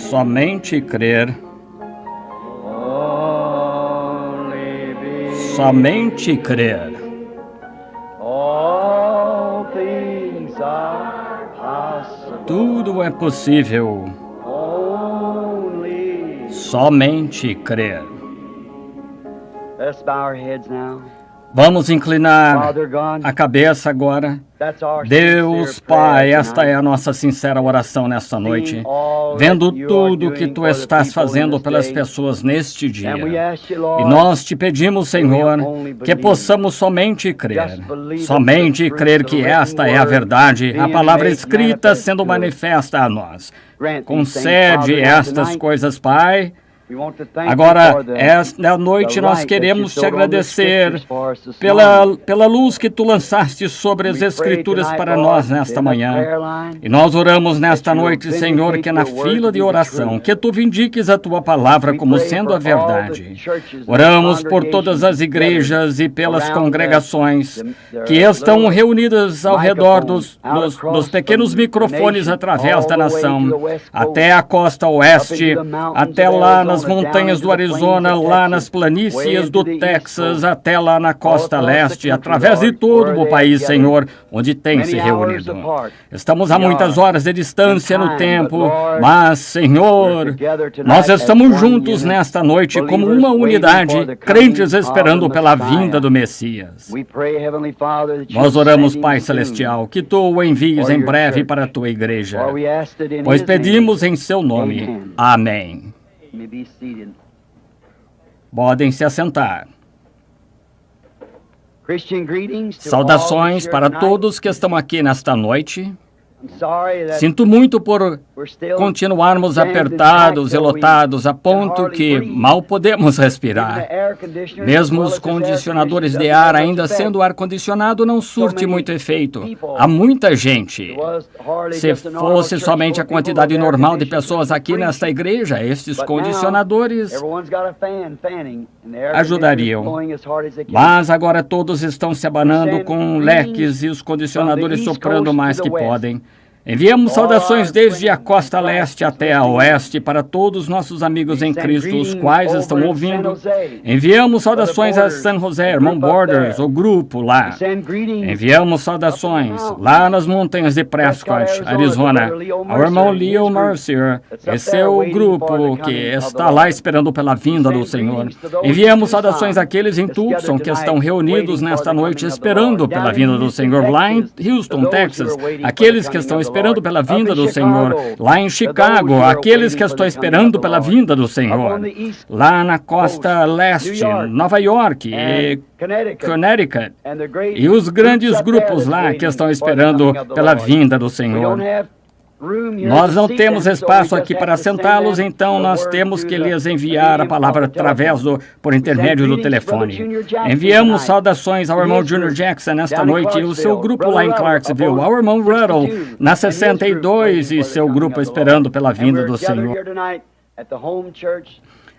Somente crer. Somente crer. Tudo é possível. Somente crer. Vamos inclinar a cabeça agora. Deus Pai, esta é a nossa sincera oração nesta noite. Vendo tudo que Tu estás fazendo pelas pessoas neste dia. E nós te pedimos, Senhor, que possamos somente crer. Somente crer que esta é a verdade, a palavra escrita sendo manifesta a nós. Concede estas coisas, Pai. Agora, esta noite nós queremos te agradecer pela luz que Tu lançaste sobre as Escrituras para nós nesta manhã. E nós oramos nesta noite, Senhor, que na fila de oração, que Tu vindiques a Tua palavra como sendo a verdade. Oramos por todas as igrejas e pelas congregações que estão reunidas ao redor dos pequenos microfones através da nação, até a costa oeste, até lá nas montanhas do Arizona, lá nas planícies do Texas, até lá na costa leste, através de todo o país, Senhor, onde tem se reunido. Estamos a muitas horas de distância no tempo, mas, Senhor, nós estamos juntos nesta noite como uma unidade, crentes esperando pela vinda do Messias. Nós oramos, Pai Celestial, que Tu o envies em breve para a Tua igreja, pois pedimos em Seu nome. Amém. Podem se assentar. Saudações para todos que estão aqui nesta noite. Sinto muito por continuarmos apertados e lotados a ponto que mal podemos respirar. Mesmo os condicionadores de ar, ainda sendo ar-condicionado, não surte muito efeito. Há muita gente. Se fosse somente a quantidade normal de pessoas aqui nesta igreja, estes condicionadores ajudariam. Mas agora todos estão se abanando com leques e os condicionadores soprando mais que podem. Enviamos saudações desde a costa leste até a oeste para todos os nossos amigos em Cristo, os quais estão ouvindo. Enviamos saudações a San José, irmão Borders, o grupo lá. Enviamos saudações lá nas montanhas de Prescott, Arizona, ao irmão Leo Mercier. Esse é o grupo que está lá esperando pela vinda do Senhor. Enviamos saudações àqueles em Tucson que estão reunidos nesta noite esperando pela vinda do Senhor, lá em Houston, Texas, aqueles que estão esperando pela vinda do Senhor, lá em Chicago, aqueles que estão esperando pela vinda do Senhor, lá na costa leste, Nova York e Connecticut, e os grandes grupos lá que estão esperando pela vinda do Senhor. Nós não temos espaço aqui para sentá-los, então nós temos que lhes enviar a palavra por intermédio do telefone. Enviamos saudações ao irmão Junior Jackson nesta noite e o seu grupo lá em Clarksville, ao irmão Ruddle na 62 e seu grupo esperando pela vinda do Senhor.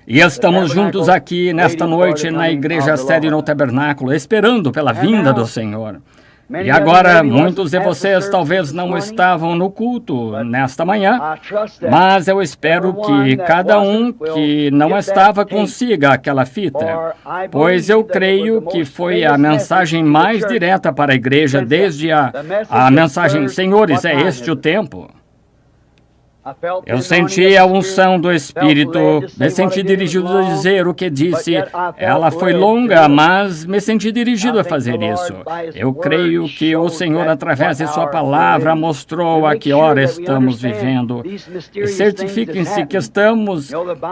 E estamos juntos aqui nesta noite na igreja sede no tabernáculo, esperando pela vinda do Senhor. E agora, muitos de vocês talvez não estavam no culto nesta manhã, mas eu espero que cada um que não estava consiga aquela fita, pois eu creio que foi a mensagem mais direta para a igreja desde a mensagem, Senhores, é este o tempo. Eu senti a unção do Espírito, me senti dirigido a dizer o que disse. Ela foi longa, mas me senti dirigido a fazer isso. Eu creio que o Senhor, através de Sua palavra, mostrou a que hora estamos vivendo. E certifiquem-se que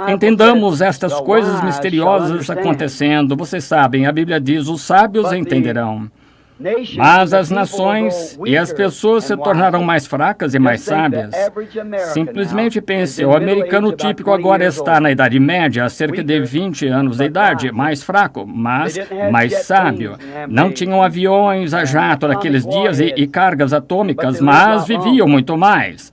entendamos estas coisas misteriosas acontecendo. Vocês sabem, a Bíblia diz, os sábios entenderão. Mas as nações e as pessoas se tornarão mais fracas e mais sábias. Simplesmente pense, o americano típico agora está na Idade Média, há cerca de 20 anos de idade, mais fraco, mas mais sábio. Não tinham aviões a jato naqueles dias e cargas atômicas, mas viviam muito mais.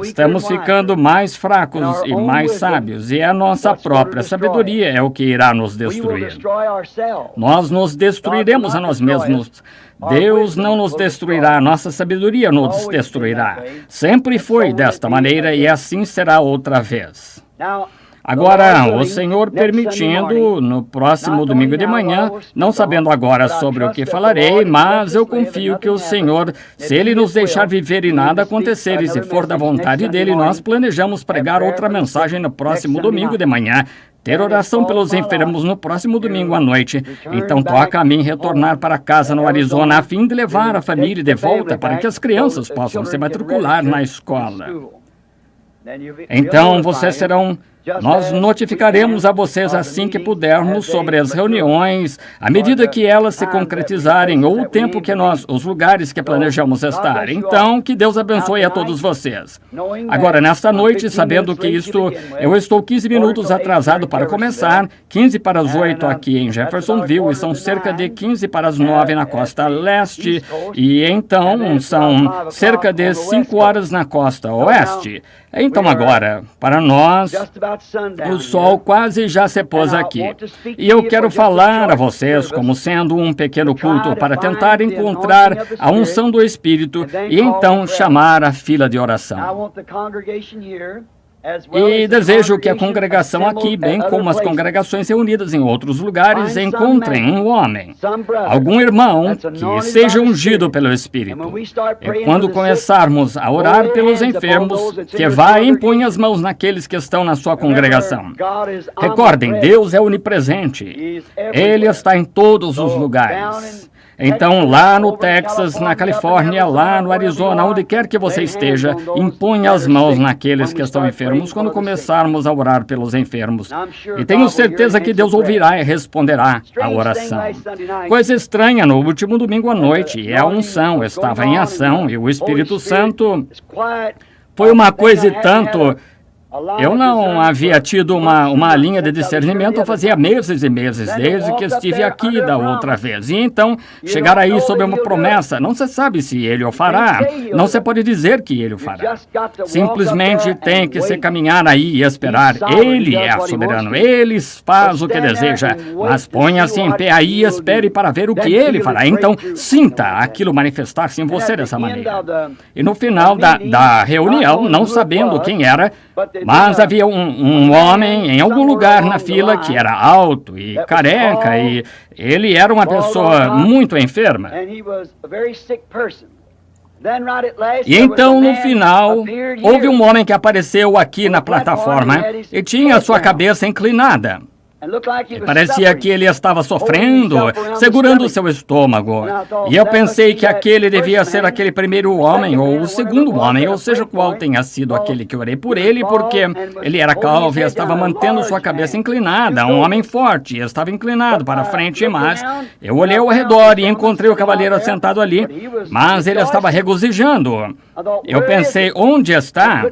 Estamos ficando mais fracos e mais sábios, e a nossa própria sabedoria é o que irá nos destruir. Nós nos destruiremos a nós mesmos. Deus não nos destruirá, nossa sabedoria nos destruirá. Sempre foi desta maneira e assim será outra vez. Agora, o Senhor permitindo, no próximo domingo de manhã, não sabendo agora sobre o que falarei, mas eu confio que o Senhor, se Ele nos deixar viver e nada acontecer, e se for da vontade dEle, nós planejamos pregar outra mensagem no próximo domingo de manhã, ter oração pelos enfermos no próximo domingo à noite. Então toca a mim retornar para casa no Arizona a fim de levar a família de volta para que as crianças possam se matricular na escola. Então vocês serão... Nós notificaremos a vocês assim que pudermos sobre as reuniões, à medida que elas se concretizarem, ou o tempo que os lugares que planejamos estar. Então, que Deus abençoe a todos vocês. Agora, nesta noite, sabendo que eu estou 15 minutos atrasado para começar, 15 para as 8 aqui em Jeffersonville, e são cerca de 15 para as 9 na costa leste, e então são cerca de 5 horas na costa oeste. Então agora, para nós, o sol quase já se pôs aqui. E eu quero falar a vocês como sendo um pequeno culto para tentar encontrar a unção do Espírito e então chamar a fila de oração. E desejo que a congregação aqui, bem como as congregações reunidas em outros lugares, encontrem um homem, algum irmão que seja ungido pelo Espírito. E quando começarmos a orar pelos enfermos, que vá e impõe as mãos naqueles que estão na sua congregação. Recordem, Deus é onipresente. Ele está em todos os lugares. Então, lá no Texas, na Califórnia, lá no Arizona, onde quer que você esteja, imponha as mãos naqueles que estão enfermos quando começarmos a orar pelos enfermos. E tenho certeza que Deus ouvirá e responderá a oração. Coisa estranha, no último domingo à noite, e a unção estava em ação, e o Espírito Santo foi uma coisa e tanto... Eu não havia tido uma linha de discernimento fazia meses e meses, desde que estive aqui da outra vez. E então, chegar aí sob uma promessa, não se sabe se ele o fará, não se pode dizer que ele o fará. Simplesmente tem que se caminhar aí e esperar. Ele é soberano, ele faz o que deseja, mas ponha-se em pé aí e espere para ver o que ele fará. Então, sinta aquilo manifestar-se em você dessa maneira. E no final da reunião, não sabendo quem era, mas havia um homem em algum lugar na fila que era alto e careca, e ele era uma pessoa muito enferma. E então, no final, houve um homem que apareceu aqui na plataforma e tinha sua cabeça inclinada. Parecia que ele estava sofrendo, segurando o seu estômago. E eu pensei que aquele devia ser aquele primeiro homem, ou o segundo homem, ou seja, qual tenha sido aquele que orei por ele, porque ele era calvo e estava mantendo sua cabeça inclinada, um homem forte, e estava inclinado para frente, mas eu olhei ao redor e encontrei o cavaleiro sentado ali, mas ele estava regozijando. Eu pensei, onde está?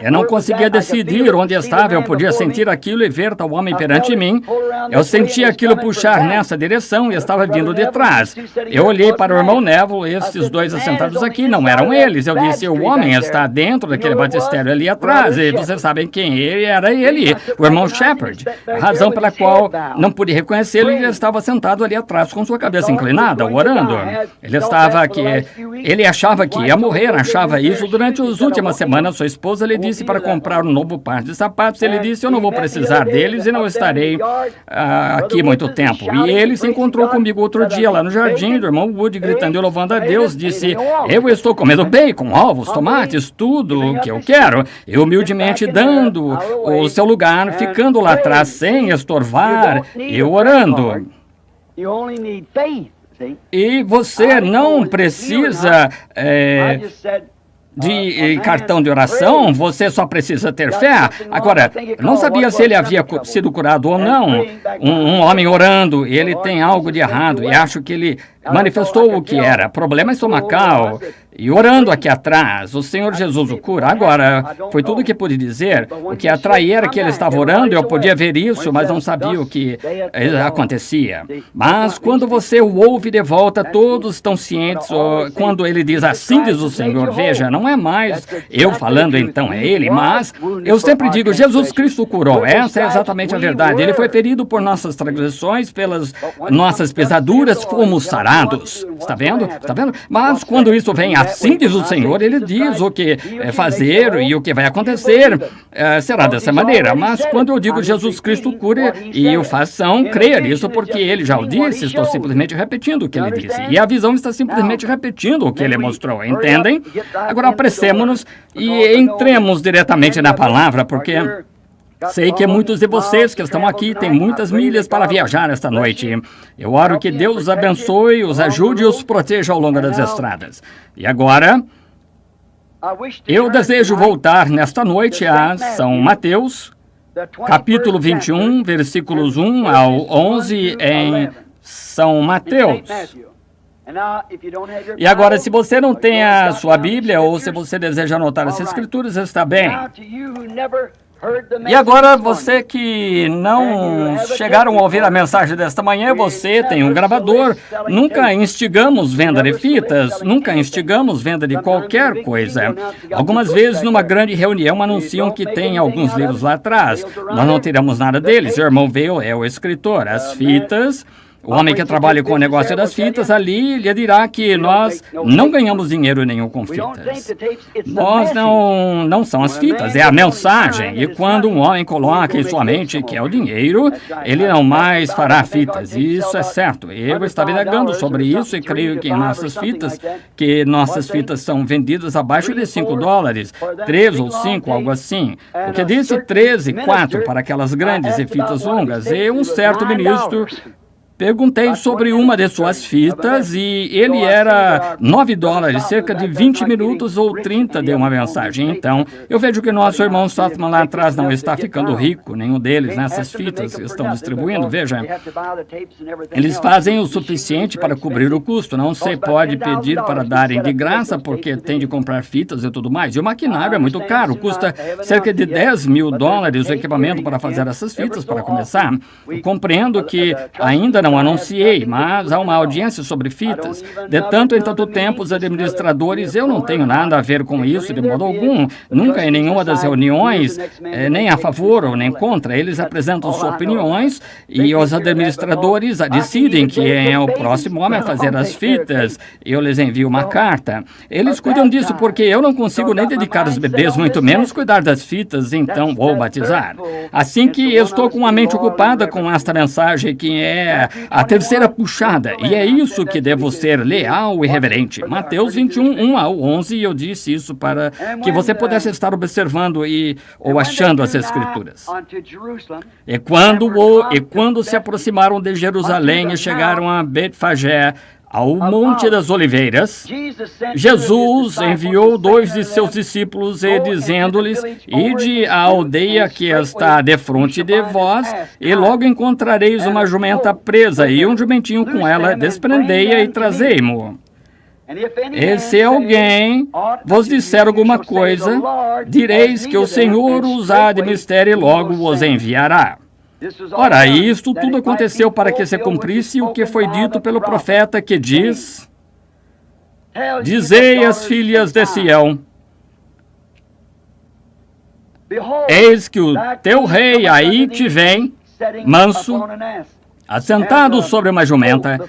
Eu não conseguia decidir onde estava, eu podia sentir aquilo e ver tal homem perante mim. Eu senti aquilo puxar nessa direção e estava vindo de trás. Eu olhei para o irmão Neville, estes dois assentados aqui não eram eles. Eu disse, o homem está dentro daquele batistério ali atrás, e vocês sabem quem ele era, ele, o irmão Shepard. A razão pela qual não pude reconhecê-lo, ele estava sentado ali atrás com sua cabeça inclinada, orando. Ele achava que ia morrer, achava isso. Durante as últimas semanas, sua esposa lhe disse para comprar um novo par de sapatos. Ele disse, eu não vou precisar deles e não estarei aqui muito tempo. E ele se encontrou comigo outro dia lá no jardim do irmão Wood, gritando e louvando a Deus. Disse, eu estou comendo bacon, ovos, tomates, tudo o que eu quero. E humildemente dando o seu lugar, ficando lá atrás sem estorvar e orando. E você não precisa de cartão de oração, você só precisa ter fé. Agora, não sabia se ele havia sido curado ou não. Um homem orando, ele tem algo de errado, e acho que ele manifestou o que era problema estomacal, e orando aqui atrás, o Senhor Jesus o cura. Agora, foi tudo o que pude dizer. O que atraía era que ele estava orando, eu podia ver isso, mas não sabia o que acontecia. Mas quando você o ouve de volta, todos estão cientes, quando ele diz assim diz o Senhor, veja, não é mais eu falando então, é ele, mas eu sempre digo, Jesus Cristo curou. Essa é exatamente a verdade. Ele foi ferido por nossas transgressões, pelas nossas pesaduras, fomos sarados. Está vendo? Está vendo? Mas quando isso vem assim diz o Senhor, ele diz o que fazer e o que vai acontecer será dessa maneira. Mas quando eu digo Jesus Cristo cura e o façam crer nisso, porque ele já o disse, estou simplesmente repetindo o que ele disse. E a visão está simplesmente repetindo o que ele mostrou, entendem? Agora apressemos-nos e entremos diretamente na palavra, porque sei que muitos de vocês que estão aqui têm muitas milhas para viajar esta noite. Eu oro que Deus os abençoe, os ajude e os proteja ao longo das estradas. E agora, eu desejo voltar nesta noite a São Mateus, capítulo 21, versículos 1 ao 11 em São Mateus. E agora, se você não tem a sua Bíblia ou se você deseja anotar as Escrituras, está bem. E agora, você que não chegaram a ouvir a mensagem desta manhã, você tem um gravador. Nunca instigamos venda de fitas, nunca instigamos venda de qualquer coisa. Algumas vezes, numa grande reunião, anunciam que tem alguns livros lá atrás. Nós não tiramos nada deles. O irmão Veio é o escritor. As fitas... O homem que trabalha com o negócio das fitas ali, lhe dirá que nós não ganhamos dinheiro nenhum com fitas. Nós não são as fitas, é a mensagem. E quando um homem coloca em sua mente que é o dinheiro, ele não mais fará fitas. Isso é certo. Eu estava indagando sobre isso e creio que nossas fitas são vendidas abaixo de $5, 3 ou 5, algo assim. O que disse 13, 4 para aquelas grandes e fitas longas. E um certo ministro... Perguntei sobre uma de suas fitas e ele era $9, cerca de 20 minutos ou 30 de uma mensagem. Então, eu vejo que nosso irmão Sotman lá atrás não está ficando rico, nenhum deles nessas fitas que estão distribuindo. Veja, eles fazem o suficiente para cobrir o custo. Não se pode pedir para darem de graça porque tem de comprar fitas e tudo mais. E o maquinário é muito caro, custa cerca de $10 mil o equipamento para fazer essas fitas para começar. Eu compreendo que ainda não anunciei, mas há uma audiência sobre fitas. De tanto em tanto tempo, os administradores, eu não tenho nada a ver com isso de modo algum. Nunca em nenhuma das reuniões, nem a favor ou nem contra. Eles apresentam suas opiniões e os administradores decidem quem é o próximo homem a fazer as fitas. Eu lhes envio uma carta. Eles cuidam disso porque eu não consigo nem dedicar os bebês, muito menos cuidar das fitas, então vou batizar. Assim que eu estou com a mente ocupada com esta mensagem que é a terceira puxada, e é isso que devo ser leal e reverente. Mateus 21, 1 ao 11, e eu disse isso para que você pudesse estar observando ou achando as Escrituras. E quando se aproximaram de Jerusalém e chegaram a Betfagé, ao Monte das Oliveiras, Jesus enviou 2 de seus discípulos e dizendo-lhes, ide à aldeia que está defronte de vós, e logo encontrareis uma jumenta presa e um jumentinho com ela, desprendei-a e trazei-mo. E se alguém vos disser alguma coisa, direis que o Senhor os há de mistério e logo os enviará. Ora, isto tudo aconteceu para que se cumprisse o que foi dito pelo profeta que diz, dizei às filhas de Sião, eis que o teu rei aí te vem, manso, assentado sobre uma jumenta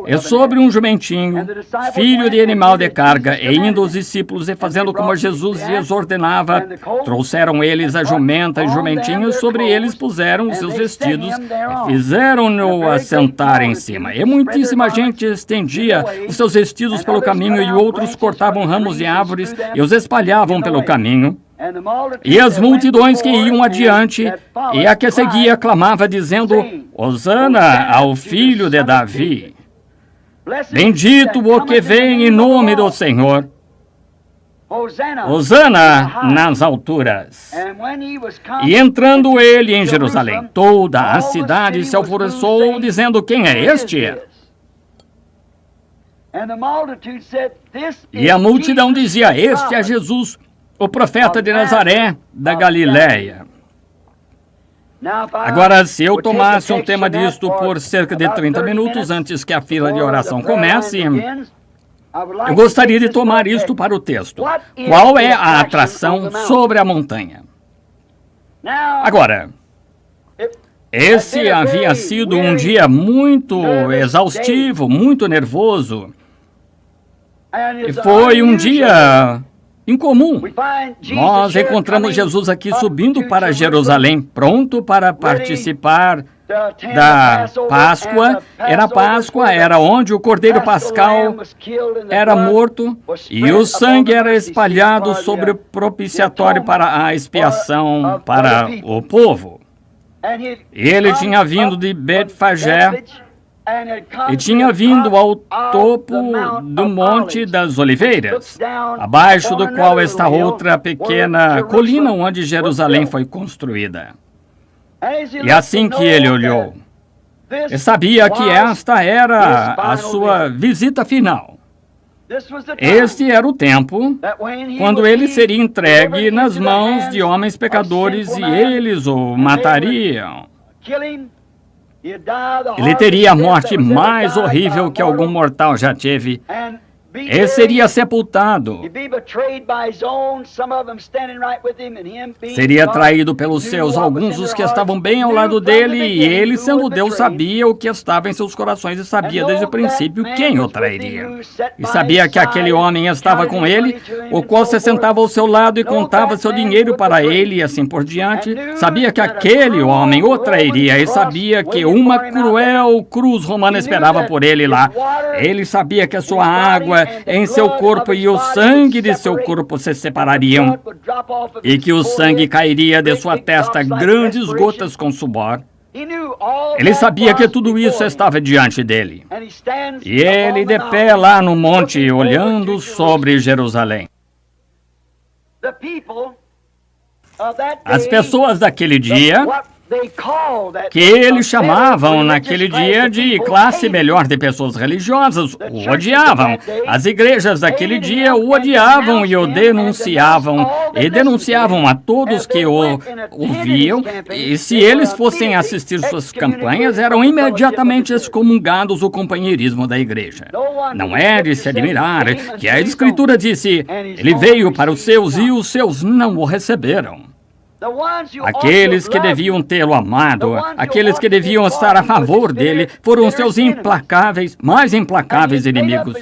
e sobre um jumentinho, filho de animal de carga, e indo os discípulos e fazendo como Jesus lhes ordenava, trouxeram eles a jumenta e jumentinho, sobre eles puseram os seus vestidos e fizeram-no assentar em cima. E muitíssima gente estendia os seus vestidos pelo caminho e outros cortavam ramos de árvores e os espalhavam pelo caminho. E as multidões que iam adiante e a que seguia clamava dizendo, Hosana ao filho de Davi. Bendito o que vem em nome do Senhor. Hosana nas alturas. E entrando ele em Jerusalém, toda a cidade se alvoroçou dizendo, quem é este? E a multidão dizia: este é Jesus, o profeta de Nazaré, da Galiléia. Agora, se eu tomasse um tema disto por cerca de 30 minutos antes que a fila de oração comece, eu gostaria de tomar isto para o texto. Qual é a atração sobre a montanha? Agora, esse havia sido um dia muito exaustivo, muito nervoso. E foi um dia incomum. Nós encontramos Jesus aqui subindo para Jerusalém, pronto para participar da Páscoa. Era Páscoa, era onde o Cordeiro Pascal era morto e o sangue era espalhado sobre o propiciatório para a expiação para o povo. Ele tinha vindo de Betfagé e tinha vindo ao topo do Monte das Oliveiras, abaixo do qual está outra pequena colina onde Jerusalém foi construída. E assim que ele olhou, ele sabia que esta era a sua visita final. Este era o tempo quando ele seria entregue nas mãos de homens pecadores e eles o matariam. Ele teria a morte mais horrível que algum mortal já teve. Ele seria sepultado. Seria traído pelos seus, alguns dos que estavam bem ao lado dele, e ele, sendo Deus, sabia o que estava em seus corações e sabia desde o princípio quem o trairia. E sabia que aquele homem estava com ele, o qual se sentava ao seu lado e contava seu dinheiro para ele e assim por diante. Sabia que aquele homem o trairia e sabia que uma cruel cruz romana esperava por ele lá. Ele sabia que a sua água em seu corpo e o sangue de seu corpo se separariam, e que o sangue cairia de sua testa grandes gotas com suor. Ele sabia que tudo isso estava diante dele. E ele de pé lá no monte, olhando sobre Jerusalém. As pessoas daquele dia, que eles chamavam naquele dia de classe melhor de pessoas religiosas, o odiavam. As igrejas daquele dia o odiavam e o denunciavam. E denunciavam a todos que o ouviam. E se eles fossem assistir suas campanhas, eram imediatamente excomungados o companheirismo da igreja. Não é de se admirar que a Escritura disse: ele veio para os seus e os seus não o receberam. Aqueles que deviam tê-lo amado, aqueles que deviam estar a favor dele, foram seus implacáveis, mais implacáveis inimigos.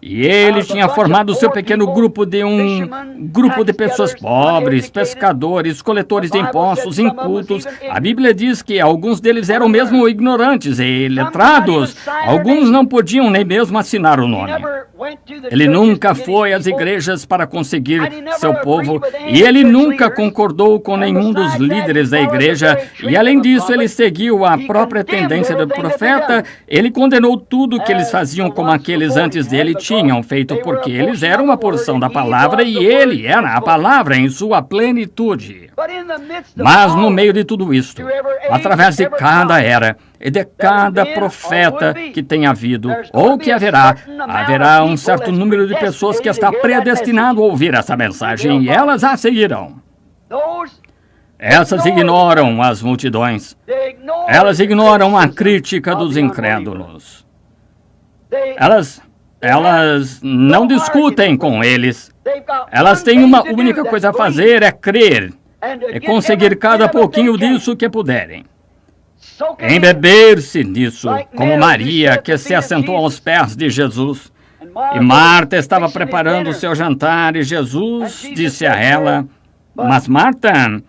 E ele tinha formado seu pequeno grupo de um grupo de pessoas pobres, pescadores, coletores de impostos, incultos. A Bíblia diz que alguns deles eram mesmo ignorantes e letrados. Alguns não podiam nem mesmo assinar o nome. Ele nunca foi às igrejas para conseguir seu povo e ele nunca concordou com nenhum dos líderes da igreja, e além disso ele seguiu a própria tendência do profeta. Ele condenou tudo que eles faziam como aqueles antes dele tinham feito, porque eles eram uma porção da palavra e ele era a palavra em sua plenitude. Mas no meio de tudo isto, através de cada era e de cada profeta que tem havido ou que haverá um certo número de pessoas que está predestinado a ouvir essa mensagem e elas a seguirão. Essas ignoram as multidões. Elas ignoram a crítica dos incrédulos. Elas não discutem com eles. Elas têm uma única coisa a fazer, é crer. É conseguir cada pouquinho disso que puderem. Embeber-se nisso, como Maria, que se assentou aos pés de Jesus. E Marta estava preparando o seu jantar e Jesus disse a ela: mas Marta,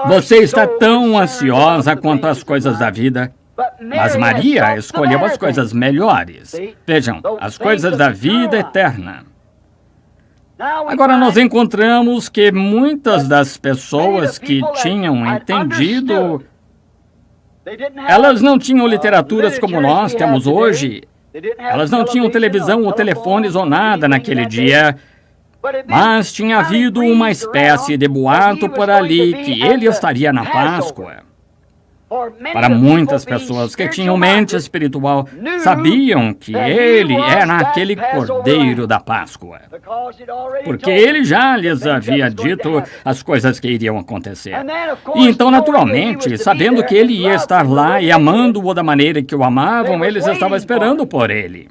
você está tão ansiosa quanto as coisas da vida, mas Maria escolheu as coisas melhores. Vejam, as coisas da vida eterna. Agora nós encontramos que muitas das pessoas que tinham entendido, elas não tinham literaturas como nós temos hoje. Elas não tinham televisão ou telefones ou nada naquele dia. Mas tinha havido uma espécie de boato por ali que ele estaria na Páscoa. Para muitas pessoas que tinham mente espiritual, sabiam que ele era aquele Cordeiro da Páscoa, porque ele já lhes havia dito as coisas que iriam acontecer. E então, naturalmente, sabendo que ele ia estar lá e amando-o da maneira que o amavam, eles estavam esperando por ele.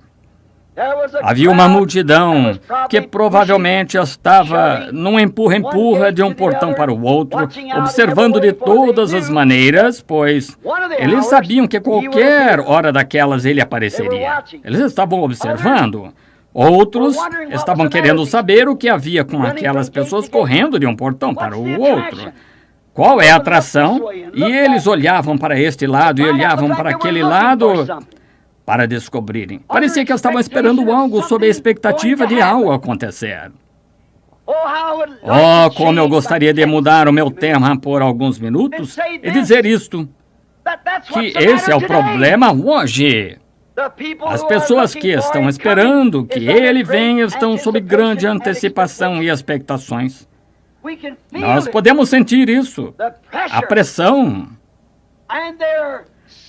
Havia uma multidão que provavelmente estava num empurra-empurra de um portão para o outro, observando de todas as maneiras, pois eles sabiam que qualquer hora daquelas ele apareceria. Eles estavam observando. Outros estavam querendo saber o que havia com aquelas pessoas correndo de um portão para o outro. Qual é a atração? E eles olhavam para este lado e olhavam para aquele lado para descobrirem. Parecia que estavam esperando algo, sob a expectativa de algo acontecer. Oh, como eu gostaria de mudar o meu tema por alguns minutos e dizer isto, que esse é o problema hoje. As pessoas que estão esperando que ele venha estão sob grande antecipação e expectações. Nós podemos sentir isso, a pressão.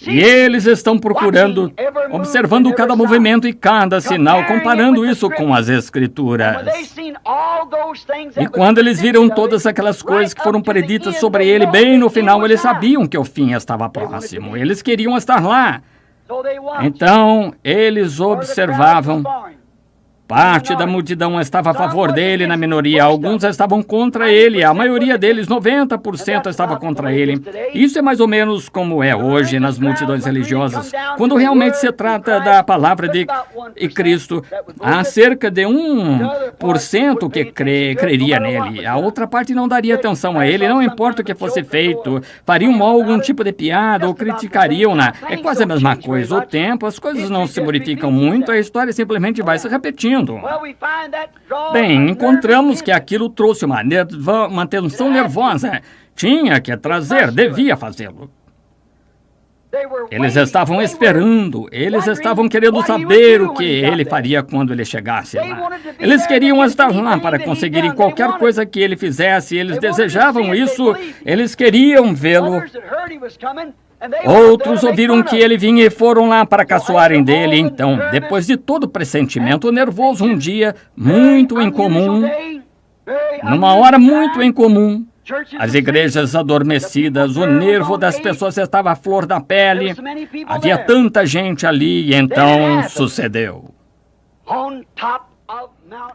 E eles estão procurando, observando cada movimento e cada sinal, comparando isso com as Escrituras. E quando eles viram todas aquelas coisas que foram preditas sobre ele, bem no final, eles sabiam que o fim estava próximo. Eles queriam estar lá. Então, eles observavam. Parte da multidão estava a favor dele, na minoria. Alguns estavam contra ele. A maioria deles, 90%, estava contra ele. Isso é mais ou menos como é hoje nas multidões religiosas. Quando realmente se trata da palavra de Cristo, há cerca de 1% que creria nele. A outra parte não daria atenção a ele, não importa o que fosse feito. Fariam algum tipo de piada ou criticariam-na. É quase a mesma coisa. O tempo, as coisas não se modificam muito, a história simplesmente vai se repetindo. Bem, encontramos que aquilo trouxe uma tensão nervosa. Tinha que trazer, devia fazê-lo. Eles estavam esperando, eles estavam querendo saber o que ele faria quando ele chegasse lá. Eles queriam estar lá para conseguirem qualquer coisa que ele fizesse, eles desejavam isso, eles queriam vê-lo. Outros ouviram que ele vinha e foram lá para caçoarem dele. Então, depois de todo o pressentimento nervoso, um dia muito incomum, numa hora muito incomum, as igrejas adormecidas, o nervo das pessoas estava à flor da pele, havia tanta gente ali e então sucedeu.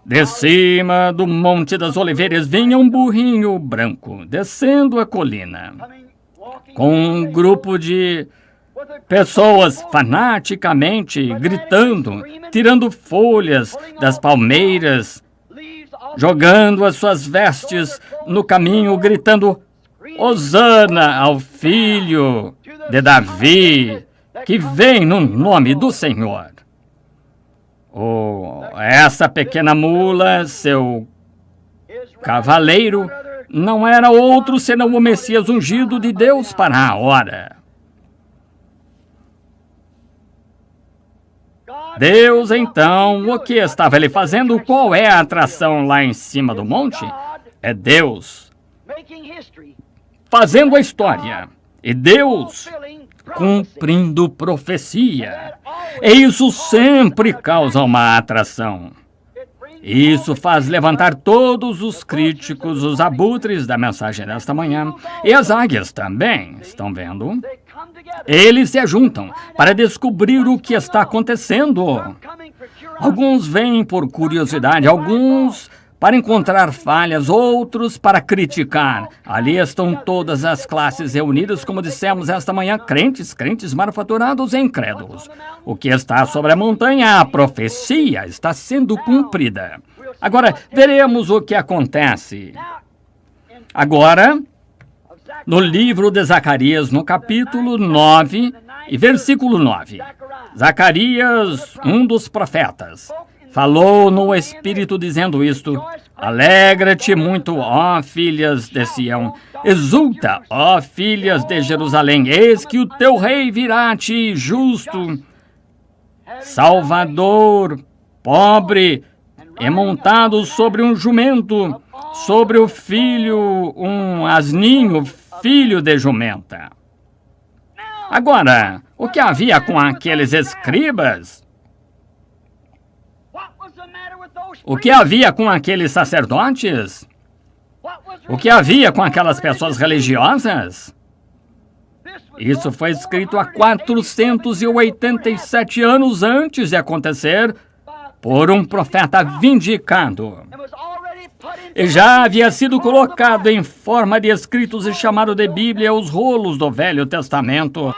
De cima do Monte das Oliveiras vinha um burrinho branco, descendo a colina, com um grupo de pessoas fanaticamente gritando, tirando folhas das palmeiras, jogando as suas vestes no caminho, gritando: Hosana ao filho de Davi, que vem no nome do Senhor. Oh, essa pequena mula, seu cavaleiro, não era outro senão o Messias ungido de Deus para a hora. Deus, então, o que estava ele fazendo? Qual é a atração lá em cima do monte? É Deus fazendo a história. E Deus cumprindo profecia. E isso sempre causa uma atração. Isso faz levantar todos os críticos, os abutres da mensagem desta manhã. E as águias também, estão vendo? Eles se ajuntam para descobrir o que está acontecendo. Alguns vêm por curiosidade, alguns para encontrar falhas, outros para criticar. Ali estão todas as classes reunidas, como dissemos esta manhã, crentes, manufaturados e incrédulos. O que está sobre a montanha, a profecia, está sendo cumprida. Agora, veremos o que acontece. Agora, no livro de Zacarias, no capítulo 9 e versículo 9. Zacarias, um dos profetas, falou no Espírito dizendo isto: Alegra-te muito, ó filhas de Sião. Exulta, ó filhas de Jerusalém. Eis que o teu rei virá a ti, justo, salvador, pobre, e montado sobre um jumento, sobre o filho, um asninho, filho de jumenta. Agora, o que havia com aqueles escribas? O que havia com aqueles sacerdotes? O que havia com aquelas pessoas religiosas? Isso foi escrito há 487 anos antes de acontecer por um profeta vindicado. E já havia sido colocado em forma de escritos e chamado de Bíblia os rolos do Velho Testamento.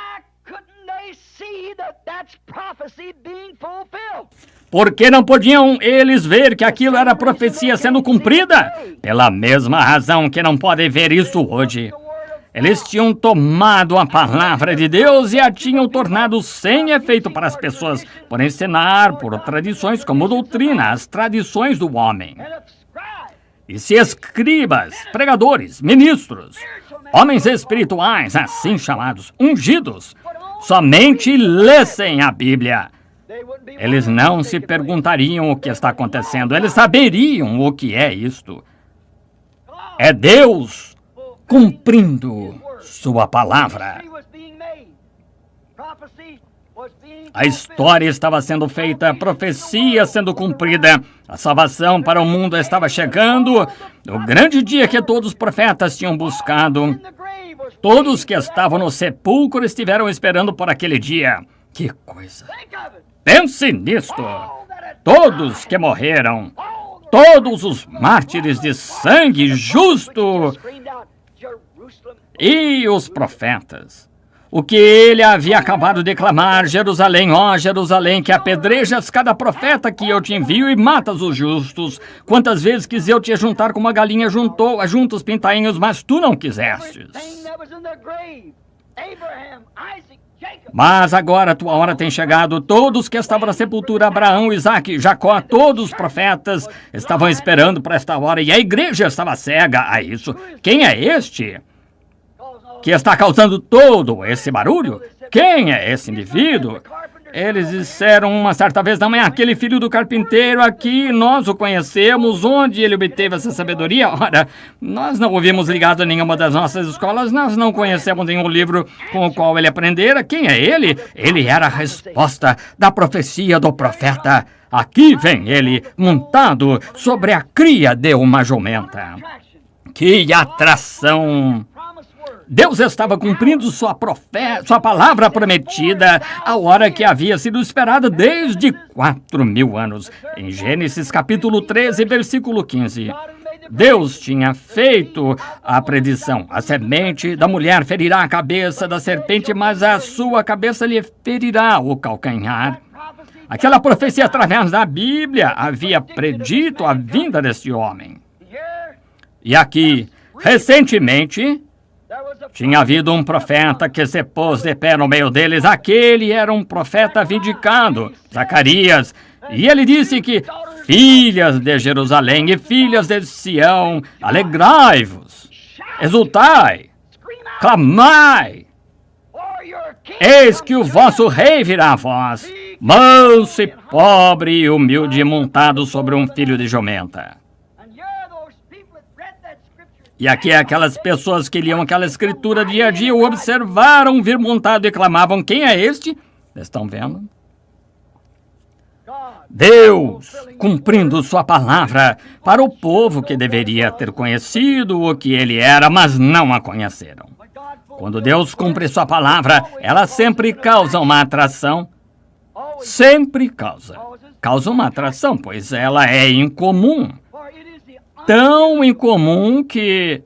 Por que não podiam eles ver que aquilo era profecia sendo cumprida? Pela mesma razão que não podem ver isso hoje. Eles tinham tomado a palavra de Deus e a tinham tornado sem efeito para as pessoas, por ensinar por tradições como doutrina, as tradições do homem. E se escribas, pregadores, ministros, homens espirituais, assim chamados, ungidos, somente lessem a Bíblia, eles não se perguntariam o que está acontecendo, eles saberiam o que é isto. É Deus cumprindo sua palavra. A história estava sendo feita, a profecia sendo cumprida, a salvação para o mundo estava chegando, o grande dia que todos os profetas tinham buscado. Todos que estavam no sepulcro estiveram esperando por aquele dia. Que coisa! Pense nisto! Todos que morreram, todos os mártires de sangue justo e os profetas. O que ele havia acabado de clamar: Jerusalém, ó Jerusalém, que apedrejas cada profeta que eu te envio e matas os justos. Quantas vezes quis eu te juntar como uma galinha junta os pintainhos, mas tu não quisestes. Mas agora a tua hora tem chegado. Todos que estavam na sepultura, Abraão, Isaque, Jacó, todos os profetas estavam esperando para esta hora e a igreja estava cega a isso. Quem é este que está causando todo esse barulho? Quem é esse indivíduo? Eles disseram uma certa vez: não é aquele filho do carpinteiro aqui, nós o conhecemos, onde ele obteve essa sabedoria? Ora, nós não ouvimos ligado a nenhuma das nossas escolas, nós não conhecemos nenhum livro com o qual ele aprendera. Quem é ele? Ele era a resposta da profecia do profeta. Aqui vem ele, montado sobre a cria de uma jumenta. Que atração! Deus estava cumprindo sua palavra prometida, a hora que havia sido esperada desde 4.000 anos. Em Gênesis capítulo 13, versículo 15. Deus tinha feito a predição: a semente da mulher ferirá a cabeça da serpente, mas a sua cabeça lhe ferirá o calcanhar. Aquela profecia através da Bíblia havia predito a vinda deste homem. E aqui, recentemente, tinha havido um profeta que se pôs de pé no meio deles. Aquele era um profeta vindicado, Zacarias. E ele disse que: filhas de Jerusalém e filhas de Sião, alegrai-vos, exultai, clamai. Eis que o vosso rei virá a vós, manso e pobre e humilde, montado sobre um filho de jumenta. E aqui aquelas pessoas que liam aquela escritura dia a dia o observaram vir montado e clamavam: quem é este? Estão vendo? Deus cumprindo sua palavra para o povo que deveria ter conhecido o que ele era, mas não a conheceram. Quando Deus cumpre sua palavra, ela sempre causa uma atração. Sempre causa uma atração, pois ela é incomum. Tão incomum que,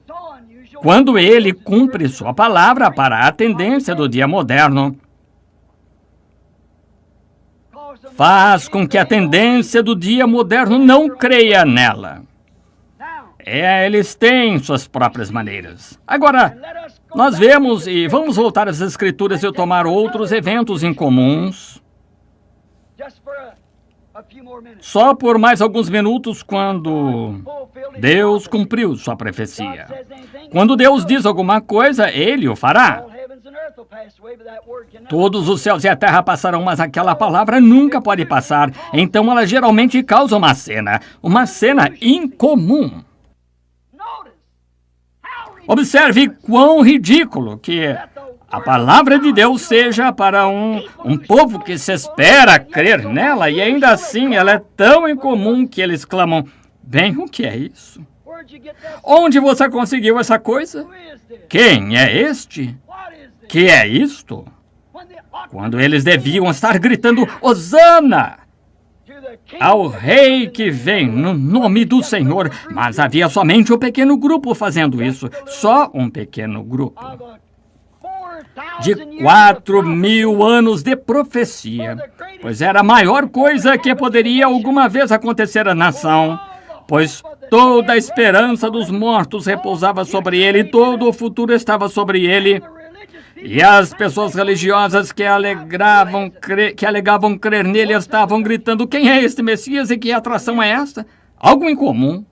quando ele cumpre sua palavra para a tendência do dia moderno, faz com que a tendência do dia moderno não creia nela. Eles têm suas próprias maneiras. Agora, nós vemos, e vamos voltar às Escrituras e tomar outros eventos incomuns, só por mais alguns minutos, quando Deus cumpriu sua profecia. Quando Deus diz alguma coisa, ele o fará. Todos os céus e a terra passarão, mas aquela palavra nunca pode passar. Então ela geralmente causa uma cena incomum. Observe quão ridículo que a palavra de Deus seja para um povo que se espera crer nela, e ainda assim ela é tão incomum que eles clamam, bem, o que é isso? Onde você conseguiu essa coisa? Quem é este? Que é isto? Quando eles deviam estar gritando, Hosana! Ao rei que vem no nome do Senhor, mas havia somente um pequeno grupo fazendo isso, só um pequeno grupo. De 4.000 anos de profecia, pois era a maior coisa que poderia alguma vez acontecer à nação, pois toda a esperança dos mortos repousava sobre ele, todo o futuro estava sobre ele. E as pessoas religiosas que alegavam crer nele estavam gritando, quem é este Messias e que atração é esta? Algo incomum.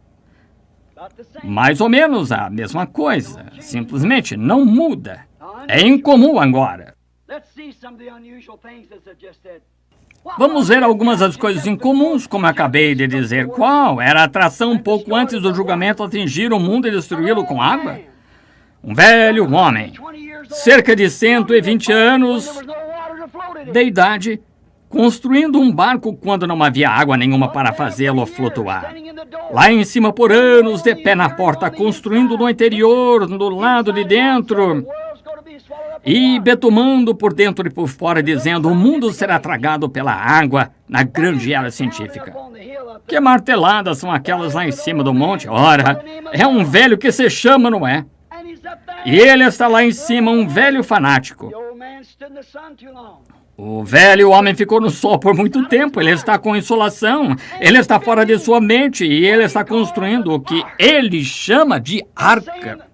Mais ou menos a mesma coisa, simplesmente não muda. É incomum agora. Vamos ver algumas das coisas incomuns, como acabei de dizer. Qual era a atração pouco antes do julgamento atingir o mundo e destruí-lo com água? Um velho homem, cerca de 120 anos de idade, construindo um barco quando não havia água nenhuma para fazê-lo flutuar. Lá em cima por anos, de pé na porta, construindo no interior, do lado de dentro, e betumando por dentro e por fora, dizendo, o mundo será tragado pela água na grande era científica. Que marteladas são aquelas lá em cima do monte? Ora, é um velho que se chama Noé. E ele está lá em cima, um velho fanático. O velho homem ficou no sol por muito tempo, ele está com insolação, ele está fora de sua mente e ele está construindo o que ele chama de arca.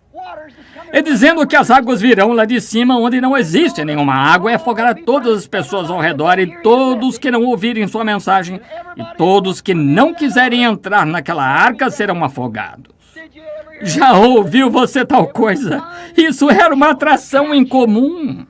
E dizendo que as águas virão lá de cima, onde não existe nenhuma água, e afogará todas as pessoas ao redor, e todos que não ouvirem sua mensagem, e todos que não quiserem entrar naquela arca serão afogados. Já ouviu você tal coisa? Isso era uma atração incomum.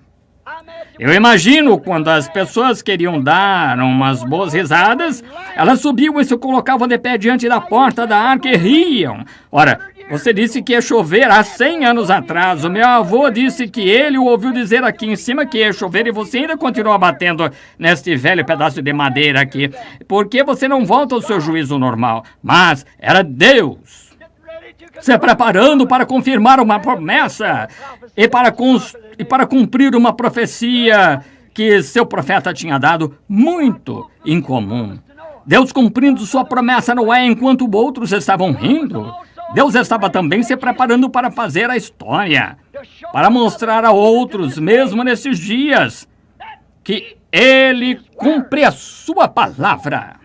Eu imagino quando as pessoas queriam dar umas boas risadas, elas subiam e se colocavam de pé diante da porta da arca e riam. Ora, você disse que ia chover há 100 anos atrás. O meu avô disse que ele o ouviu dizer aqui em cima que ia chover e você ainda continua batendo neste velho pedaço de madeira aqui. Por que você não volta ao seu juízo normal? Mas era Deus se preparando para confirmar uma promessa e para cumprir uma profecia que seu profeta tinha dado, muito incomum. Deus cumprindo sua promessa não é enquanto outros estavam rindo. Deus estava também se preparando para fazer a história, para mostrar a outros, mesmo nesses dias, que Ele cumpre a sua palavra.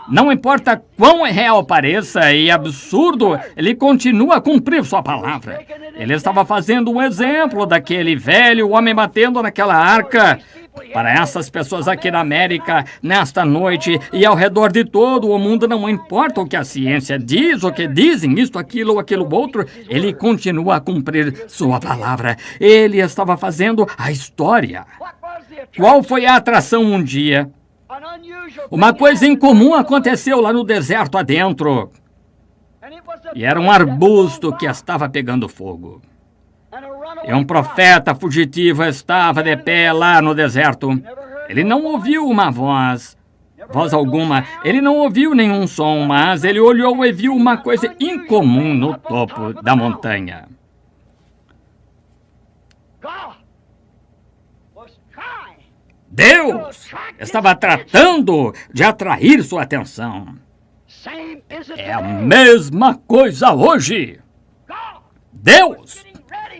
Não importa quão real pareça e absurdo, ele continua a cumprir sua palavra. Ele estava fazendo um exemplo daquele velho homem batendo naquela arca. Para essas pessoas aqui na América, nesta noite e ao redor de todo o mundo, não importa o que a ciência diz, o que dizem, isto, aquilo ou aquilo outro, ele continua a cumprir sua palavra. Ele estava fazendo a história. Qual foi a atração um dia? Uma coisa incomum aconteceu lá no deserto adentro. E era um arbusto que estava pegando fogo. E um profeta fugitivo estava de pé lá no deserto. Ele não ouviu uma voz alguma. Ele não ouviu nenhum som, mas ele olhou e viu uma coisa incomum no topo da montanha. Deus estava tratando de atrair sua atenção. É a mesma coisa hoje. Deus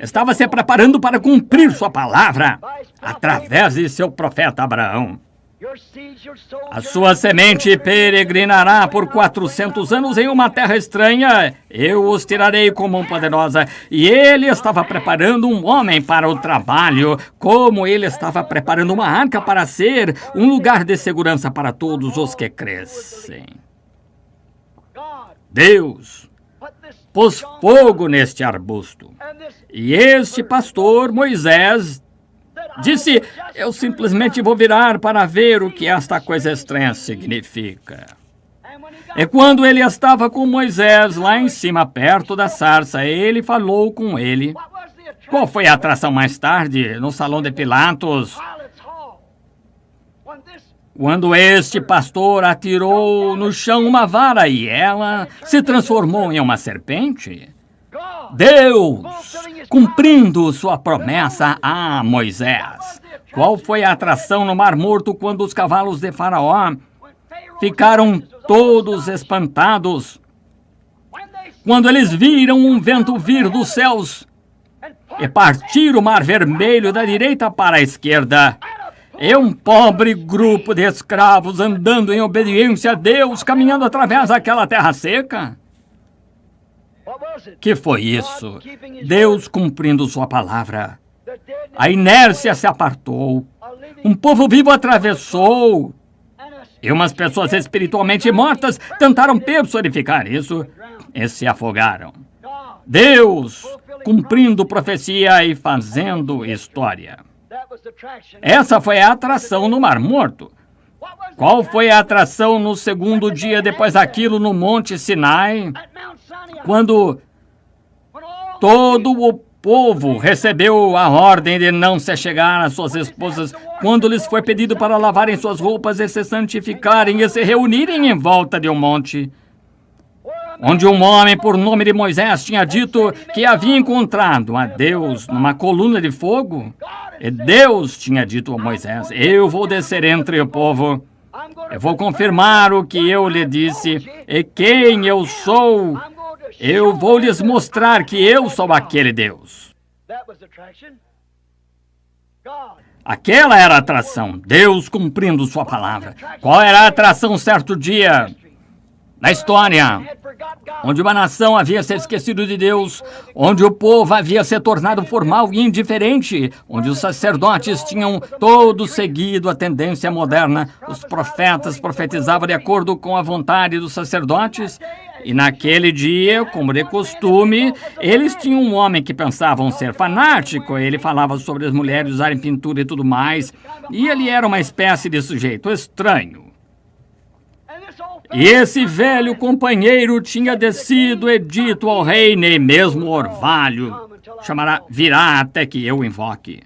estava se preparando para cumprir sua palavra através de seu profeta Abraão. A sua semente peregrinará por 400 anos em uma terra estranha. Eu os tirarei com mão poderosa. E ele estava preparando um homem para o trabalho, como ele estava preparando uma arca para ser um lugar de segurança para todos os que crescem. Deus pôs fogo neste arbusto. E este pastor, Moisés, disse, eu simplesmente vou virar para ver o que esta coisa estranha significa. E quando ele estava com Moisés lá em cima, perto da sarça, ele falou com ele. Qual foi a atração mais tarde, no salão de Pilatos? Quando este pastor atirou no chão uma vara e ela se transformou em uma serpente? Deus, cumprindo sua promessa a Moisés. Qual foi a atração no Mar Morto quando os cavalos de Faraó ficaram todos espantados? Quando eles viram um vento vir dos céus e partir o Mar Vermelho da direita para a esquerda, e um pobre grupo de escravos andando em obediência a Deus, caminhando através daquela terra seca? Que foi isso? Deus cumprindo sua palavra. A inércia se apartou. Um povo vivo atravessou. E umas pessoas espiritualmente mortas tentaram personificar isso e se afogaram. Deus cumprindo profecia e fazendo história. Essa foi a atração no Mar Morto. Qual foi a atração no segundo dia depois daquilo no Monte Sinai? Quando todo o povo recebeu a ordem de não se chegar às suas esposas, quando lhes foi pedido para lavarem suas roupas e se santificarem e se reunirem em volta de um monte, onde um homem por nome de Moisés tinha dito que havia encontrado a Deus numa coluna de fogo, e Deus tinha dito a Moisés: eu vou descer entre o povo, eu vou confirmar o que eu lhe disse, e quem eu sou, eu vou lhes mostrar que eu sou aquele Deus. Aquela era a atração, Deus cumprindo sua palavra. Qual era a atração certo dia na história, onde uma nação havia se esquecido de Deus, onde o povo havia se tornado formal e indiferente, onde os sacerdotes tinham todos seguido a tendência moderna, os profetas profetizavam de acordo com a vontade dos sacerdotes, e naquele dia, como de costume, eles tinham um homem que pensavam ser fanático, ele falava sobre as mulheres usarem pintura e tudo mais, e ele era uma espécie de sujeito estranho. E esse velho companheiro tinha descido e dito ao rei: nem mesmo orvalho virá até que eu invoque.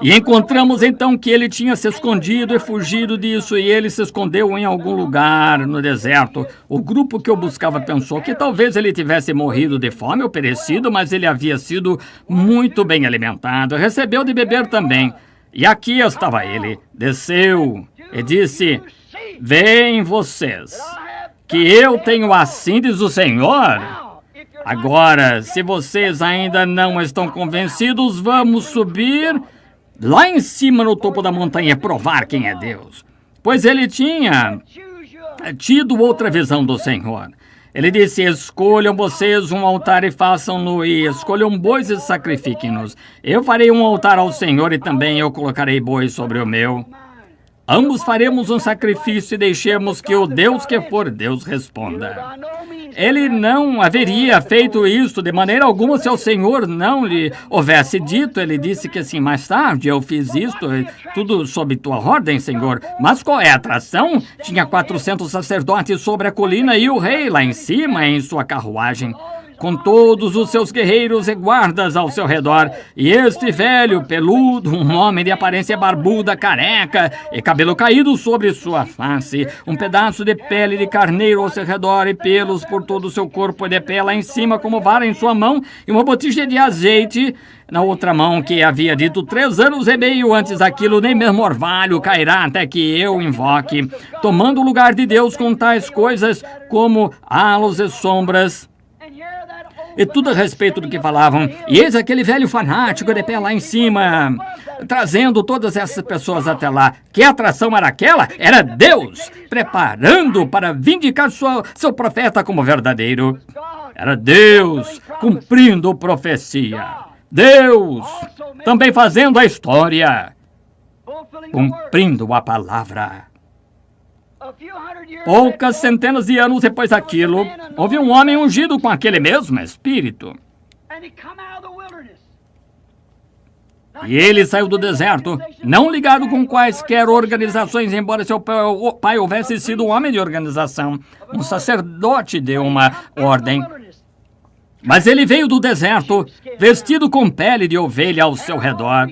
E encontramos então que ele tinha se escondido e fugido disso, e ele se escondeu em algum lugar no deserto. O grupo que o buscava pensou que talvez ele tivesse morrido de fome ou perecido, mas ele havia sido muito bem alimentado, recebeu de beber também. E aqui estava ele, desceu e disse: veem vocês, que eu tenho assim diz o Senhor. Agora, se vocês ainda não estão convencidos, vamos subir lá em cima no topo da montanha e provar quem é Deus. Pois ele tinha tido outra visão do Senhor. Ele disse: escolham vocês um altar e façam-no, e escolham bois e sacrifiquem-nos. Eu farei um altar ao Senhor e também eu colocarei bois sobre o meu. Ambos faremos um sacrifício e deixemos que o Deus que for Deus responda. Ele não haveria feito isso de maneira alguma se o Senhor não lhe houvesse dito. Ele disse que assim, mais tarde eu fiz isto, tudo sob tua ordem, Senhor. Mas qual é a atração? Tinha 400 sacerdotes sobre a colina e o rei lá em cima em sua carruagem, com todos os seus guerreiros e guardas ao seu redor, e este velho, peludo, um homem de aparência barbuda, careca, e cabelo caído sobre sua face, um pedaço de pele de carneiro ao seu redor, e pelos por todo o seu corpo, e de pé lá em cima, como vara em sua mão, e uma botija de azeite na outra mão, que havia dito 3 anos e meio antes daquilo, nem mesmo orvalho cairá até que eu invoque, tomando o lugar de Deus com tais coisas como halos e sombras, e tudo a respeito do que falavam. E eis aquele velho fanático de pé lá em cima, trazendo todas essas pessoas até lá. Que atração era aquela? Era Deus, preparando para vindicar seu profeta como verdadeiro. Era Deus cumprindo profecia. Deus também fazendo a história, cumprindo a palavra. Poucas centenas de anos depois daquilo, houve um homem ungido com aquele mesmo Espírito. E ele saiu do deserto, não ligado com quaisquer organizações, embora seu pai houvesse sido um homem de organização. Um sacerdote deu uma ordem. Mas ele veio do deserto, vestido com pele de ovelha ao seu redor,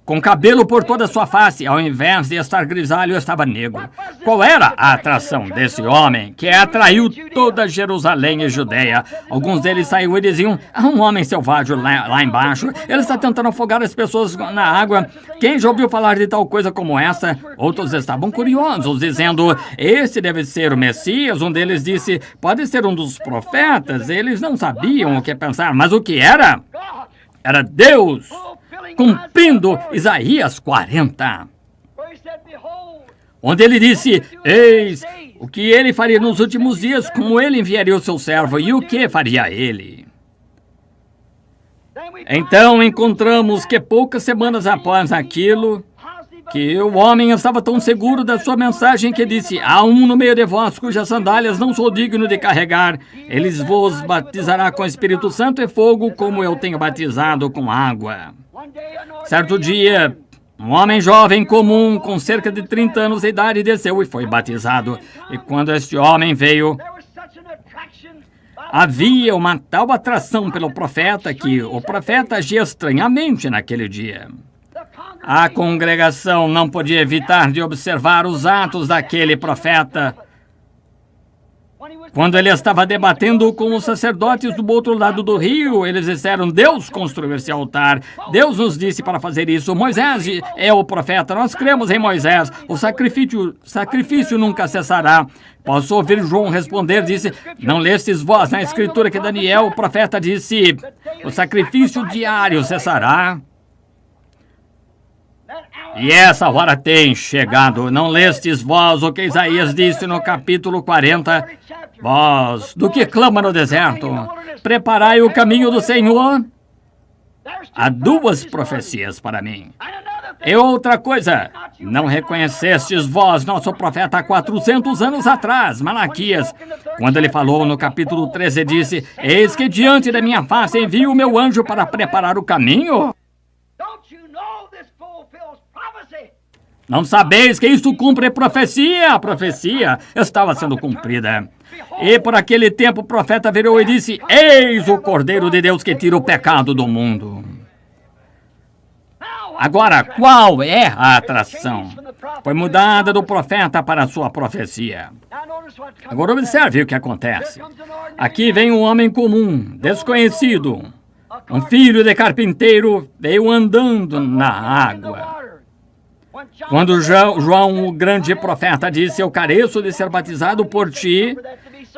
com cabelo por toda a sua face, ao invés de estar grisalho, estava negro. Qual era a atração desse homem que atraiu toda Jerusalém e Judeia? Alguns deles saíram e diziam: há um homem selvagem lá embaixo, ele está tentando afogar as pessoas na água. Quem já ouviu falar de tal coisa como essa? Outros estavam curiosos, dizendo: esse deve ser o Messias. Um deles disse: pode ser um dos profetas. Eles não sabiam o que pensar, mas o que era? Era Deus cumprindo Isaías 40, onde ele disse: eis o que ele faria nos últimos dias, como ele enviaria o seu servo, e o que faria ele. Então encontramos que poucas semanas após aquilo, que o homem estava tão seguro da sua mensagem que disse: há um no meio de vós cujas sandálias não sou digno de carregar. Ele vos batizará com Espírito Santo e fogo, como eu tenho batizado com água. Certo dia, um homem jovem comum, com cerca de 30 anos de idade, desceu e foi batizado. E quando este homem veio, havia uma tal atração pelo profeta que o profeta agia estranhamente naquele dia. A congregação não podia evitar de observar os atos daquele profeta. Quando ele estava debatendo com os sacerdotes do outro lado do rio, eles disseram: Deus construiu esse altar. Deus nos disse para fazer isso. Moisés é o profeta. Nós cremos em Moisés. O sacrifício nunca cessará. Posso ouvir João responder, disse: não lestes vós na escritura que Daniel, o profeta, disse: o sacrifício diário cessará? E essa hora tem chegado. Não lestes vós o que Isaías disse no capítulo 40? Vós, do que clama no deserto, preparai o caminho do Senhor. Há duas profecias para mim. E outra coisa, não reconhecestes vós nosso profeta há 400 anos atrás, Malaquias, quando ele falou no capítulo 13, disse: eis que diante da minha face envio o meu anjo para preparar o caminho? Não sabeis que isto cumpre profecia? A profecia estava sendo cumprida. E por aquele tempo o profeta virou e disse: eis o Cordeiro de Deus que tira o pecado do mundo. Agora, qual é a atração? Foi mudada do profeta para a sua profecia. Agora observe o que acontece. Aqui vem um homem comum, desconhecido. Um filho de carpinteiro veio andando na água. Quando João, o grande profeta, disse: eu careço de ser batizado por ti,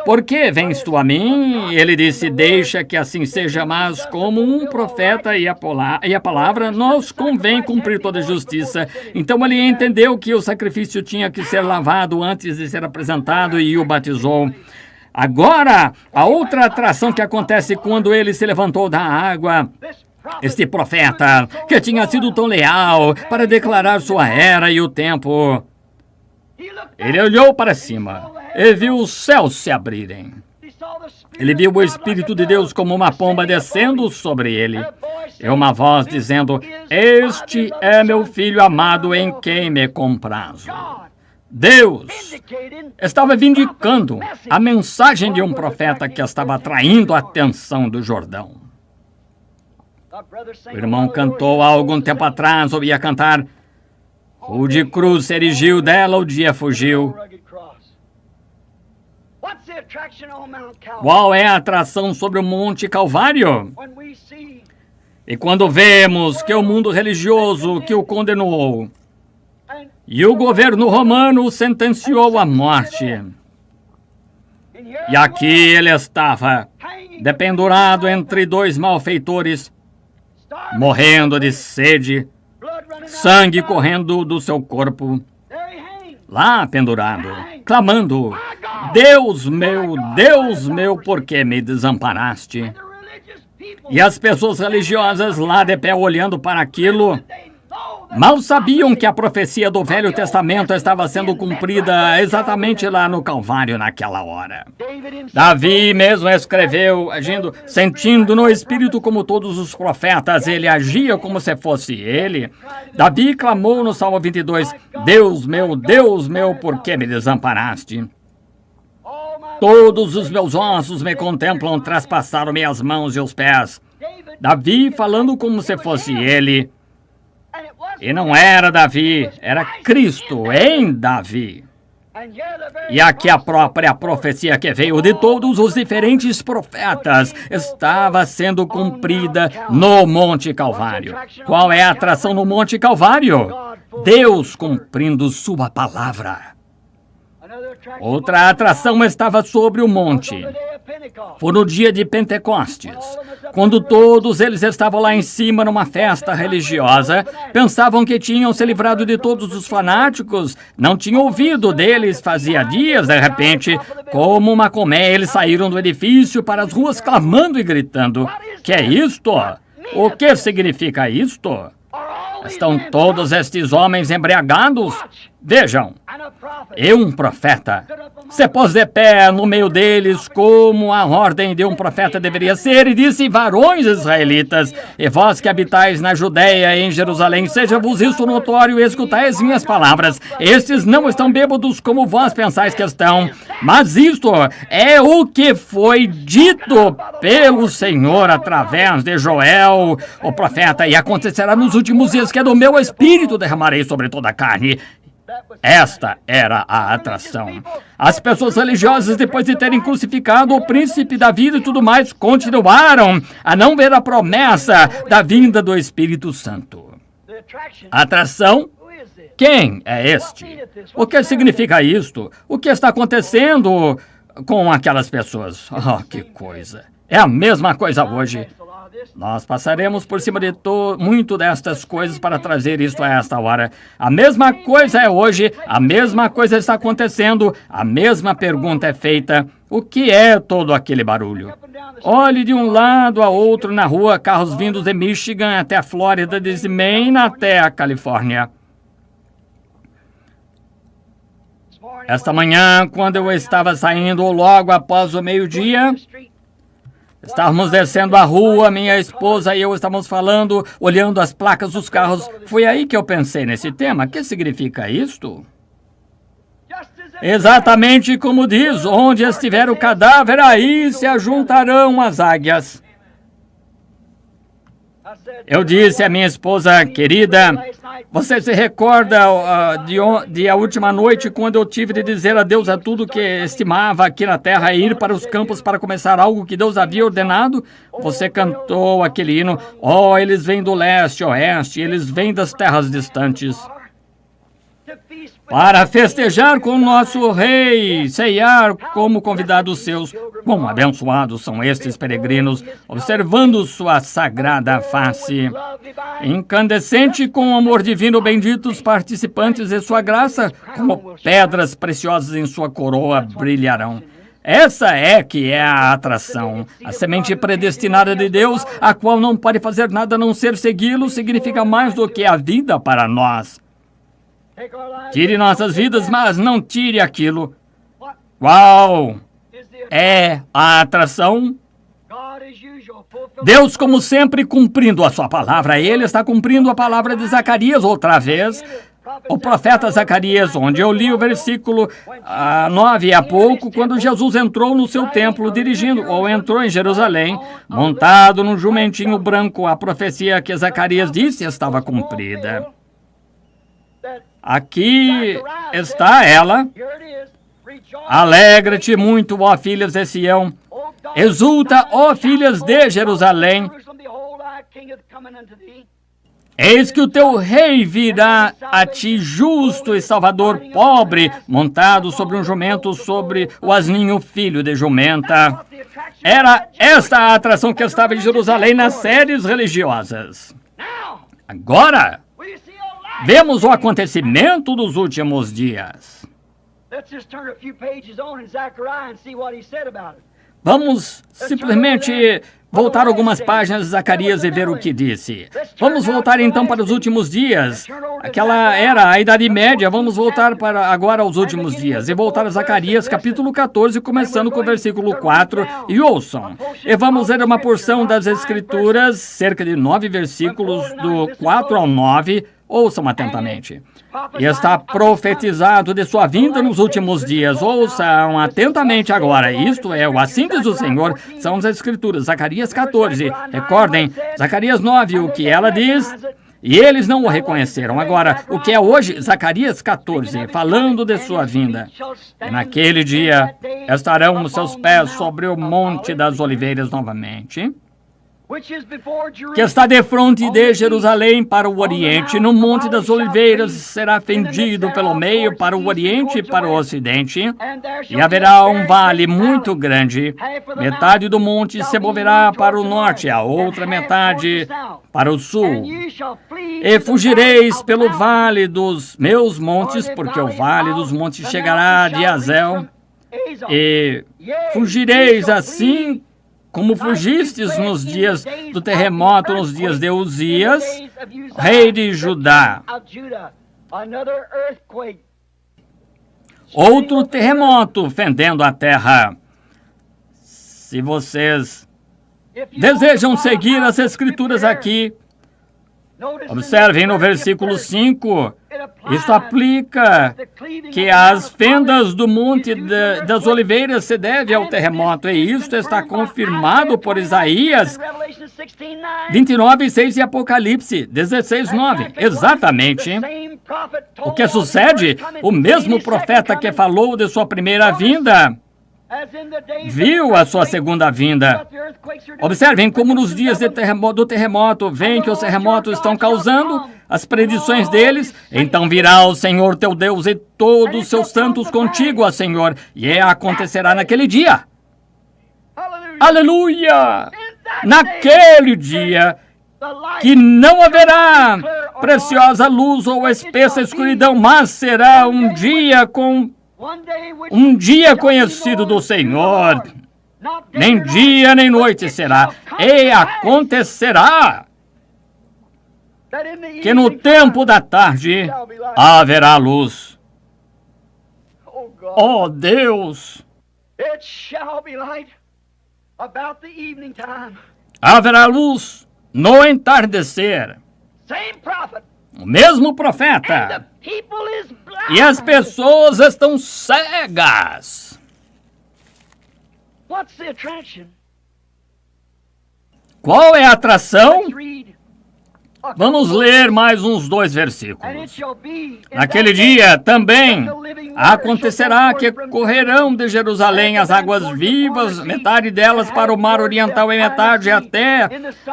por que vens tu a mim? Ele disse: deixa que assim seja, mas como um profeta e a palavra, nos convém cumprir toda a justiça. Então ele entendeu que o sacrifício tinha que ser lavado antes de ser apresentado e o batizou. Agora, a outra atração que acontece quando ele se levantou da água. Este profeta, que tinha sido tão leal para declarar sua era e o tempo, ele olhou para cima e viu os céus se abrirem. Ele viu o Espírito de Deus como uma pomba descendo sobre ele. E uma voz dizendo: este é meu filho amado em quem me comprazo. Deus estava vindicando a mensagem de um profeta que estava atraindo a atenção do Jordão. O irmão cantou há algum tempo atrás, ou ia cantar: rude cruz se erigiu, dela o dia fugiu. Qual é a atração sobre o Monte Calvário? E quando vemos que o mundo religioso que o condenou e o governo romano o sentenciou à morte, e aqui ele estava, dependurado entre dois malfeitores, morrendo de sede, sangue correndo do seu corpo, lá pendurado, clamando: Deus meu, por que me desamparaste? E as pessoas religiosas lá de pé olhando para aquilo, mal sabiam que a profecia do Velho Testamento estava sendo cumprida exatamente lá no Calvário naquela hora. Davi mesmo escreveu, agindo, sentindo no Espírito como todos os profetas, ele agia como se fosse ele. Davi clamou no Salmo 22, Deus meu, por que me desamparaste? Todos os meus ossos me contemplam, traspassaram minhas mãos e os pés. Davi falando como se fosse ele. E não era Davi, era Cristo em Davi. E aqui a própria profecia que veio de todos os diferentes profetas estava sendo cumprida no Monte Calvário. Qual é a atração no Monte Calvário? Deus cumprindo sua palavra. Outra atração estava sobre o monte. Foi no dia de Pentecostes, quando todos eles estavam lá em cima numa festa religiosa, pensavam que tinham se livrado de todos os fanáticos, não tinham ouvido deles fazia dias, de repente, como uma colmeia, eles saíram do edifício para as ruas clamando e gritando: "Que é isto? O que significa isto? Estão todos estes homens embriagados? Vejam, e um profeta se pôs de pé no meio deles, como a ordem de um profeta deveria ser, e disse: varões israelitas, e vós que habitais na Judéia e em Jerusalém, seja-vos isto notório e escutai as minhas palavras. Estes não estão bêbados como vós pensais que estão, mas isto é o que foi dito pelo Senhor através de Joel, o profeta, e acontecerá nos últimos dias que do meu espírito derramarei sobre toda a carne. Esta era a atração. As pessoas religiosas, depois de terem crucificado o príncipe da vida e tudo mais, continuaram a não ver a promessa da vinda do Espírito Santo. Atração? Quem é este? O que significa isto? O que está acontecendo com aquelas pessoas? Oh, que coisa! É a mesma coisa hoje. Nós passaremos por cima de muito destas coisas para trazer isto a esta hora. A mesma coisa é hoje, a mesma coisa está acontecendo, a mesma pergunta é feita: o que é todo aquele barulho? Olhe de um lado a outro na rua, carros vindos de Michigan até a Flórida, desde Maine até a Califórnia. Esta manhã, quando eu estava saindo logo após o meio-dia, estávamos descendo a rua, minha esposa e eu estávamos falando, olhando as placas dos carros. Foi aí que eu pensei nesse tema. O que significa isto? Exatamente como diz: onde estiver o cadáver, aí se ajuntarão as águias. Eu disse à minha esposa querida: você se recorda de a última noite, quando eu tive de dizer adeus a tudo que estimava aqui na terra e ir para os campos para começar algo que Deus havia ordenado? Você cantou aquele hino: oh, eles vêm do leste, oeste, eles vêm das terras distantes para festejar com o nosso rei, ceiar como convidados seus. Quão abençoados são estes peregrinos, observando sua sagrada face. Incandescente com o amor divino, benditos participantes de sua graça, como pedras preciosas em sua coroa brilharão. Essa é que é a atração. A semente predestinada de Deus, a qual não pode fazer nada a não ser segui-lo, significa mais do que a vida para nós. Tire nossas vidas, mas não tire aquilo. Qual é a atração? Deus, como sempre, cumprindo a sua palavra. Ele está cumprindo a palavra de Zacarias outra vez. O profeta Zacarias, onde eu li o versículo 9 há pouco, quando Jesus entrou no seu templo dirigindo, ou entrou em Jerusalém, montado num jumentinho branco. A profecia que Zacarias disse estava cumprida. Aqui está ela. Alegra-te muito, ó filhas de Sião. Exulta, ó filhas de Jerusalém. Eis que o teu rei virá a ti, justo e salvador, pobre, montado sobre um jumento, sobre o asninho, filho de jumenta. Era esta a atração que estava em Jerusalém nas séries religiosas. Agora, vemos o acontecimento dos últimos dias. Vamos simplesmente voltar algumas páginas de Zacarias e ver o que disse. Vamos voltar então para os últimos dias. Aquela era a Idade Média. Vamos voltar para agora aos últimos dias. E voltar a Zacarias capítulo 14, começando com o versículo 4. E ouçam. E vamos ler uma porção das Escrituras, cerca de 9 versículos, do 4 ao 9. Ouçam atentamente. E está profetizado de sua vinda nos últimos dias. Ouçam atentamente agora. Isto é, o assim diz o Senhor, são as Escrituras. Zacarias 14. Recordem, Zacarias 9, o que ela diz... E eles não o reconheceram. Agora, o que é hoje? Zacarias 14, falando de sua vinda. E naquele dia estarão os seus pés sobre o Monte das Oliveiras novamente, que está defronte de Jerusalém para o Oriente. No Monte das Oliveiras será fendido pelo meio para o Oriente e para o Ocidente, e haverá um vale muito grande. Metade do monte se moverá para o norte, a outra metade para o sul. E fugireis pelo vale dos meus montes, porque o vale dos montes chegará de Azel, e fugireis assim como fugistes nos dias do terremoto, nos dias de Uzias, rei de Judá. Outro terremoto fendendo a terra. Se vocês desejam seguir as Escrituras aqui, observem no versículo 5, isto aplica que as fendas do Monte das Oliveiras se devem ao terremoto, e isto está confirmado por Isaías 29:6 e Apocalipse 16:9. Exatamente. O que sucede? O mesmo profeta que falou de sua primeira vinda viu a sua segunda vinda. Observem como nos dias do terremoto, veem que os terremotos estão causando as predições deles. Então virá o Senhor teu Deus e todos os seus santos contigo, ó Senhor, e acontecerá naquele dia. Aleluia! Naquele dia que não haverá preciosa luz ou espessa escuridão, mas será um dia conhecido do Senhor. Nem dia nem noite será. E acontecerá que no tempo da tarde haverá luz. Oh Deus! Haverá luz no entardecer. O mesmo profeta. E as pessoas estão cegas. Qual é a atração? Vamos ler mais uns 2 versículos. Naquele dia também acontecerá que correrão de Jerusalém as águas vivas, metade delas para o mar oriental e metade até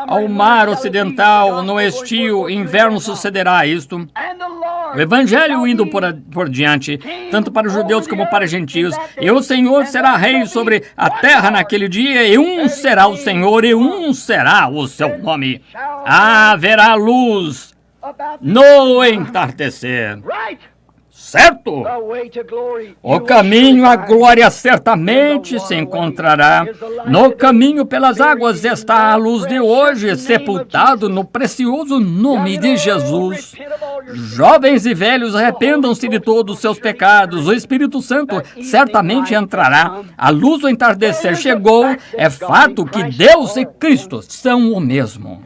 ao mar ocidental. No estio, inverno sucederá isto. O evangelho indo por diante, tanto para os judeus como para os gentios. E o Senhor será rei sobre a terra naquele dia, e um será o Senhor, e um será o seu nome. Haverá luz no entardecer. Certo? O caminho à glória certamente se encontrará. No caminho pelas águas está a luz de hoje, sepultado no precioso nome de Jesus. Jovens e velhos, arrependam-se de todos os seus pecados. O Espírito Santo certamente entrará. A luz do entardecer chegou. É fato que Deus e Cristo são o mesmo.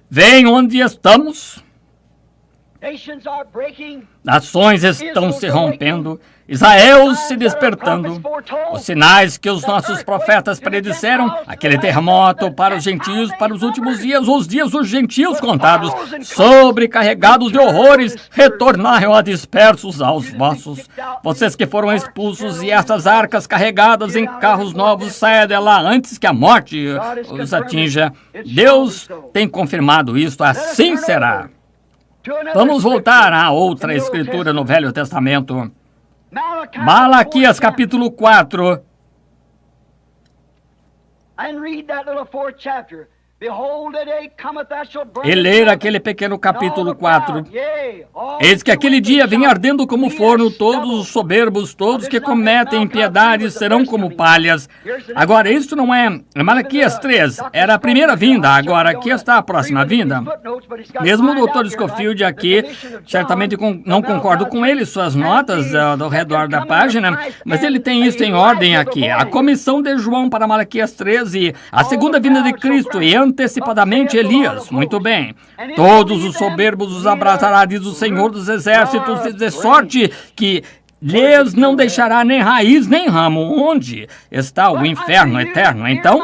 Veem onde estamos? Nações estão se rompendo, Israel se despertando. Os sinais que os nossos profetas predisseram, aquele terremoto para os gentios, para os últimos dias, os dias dos gentios contados, sobrecarregados de horrores, retornaram a dispersos aos vossos. Vocês que foram expulsos e essas arcas carregadas em carros novos, saia dela antes que a morte os atinja. Deus tem confirmado isto, assim será. Vamos voltar a outra escritura no Velho Testamento. Malaquias capítulo 4. E ler aquele pequeno capítulo 4. Eis que aquele dia vem ardendo como forno, todos os soberbos, todos que cometem impiedade serão como palhas. Agora, isso não é Malaquias 3, era a primeira vinda, agora aqui está a próxima vinda. Mesmo o Dr. Scofield aqui, certamente não concordo com ele, suas notas ao redor da página, mas ele tem isso em ordem aqui. A comissão de João para Malaquias 13, a segunda vinda de Cristo, e antecipadamente Elias. Muito bem. Todos os soberbos os abraçará, diz o Senhor dos Exércitos, de sorte que lhes não deixará nem raiz nem ramo. Onde está o inferno eterno, então?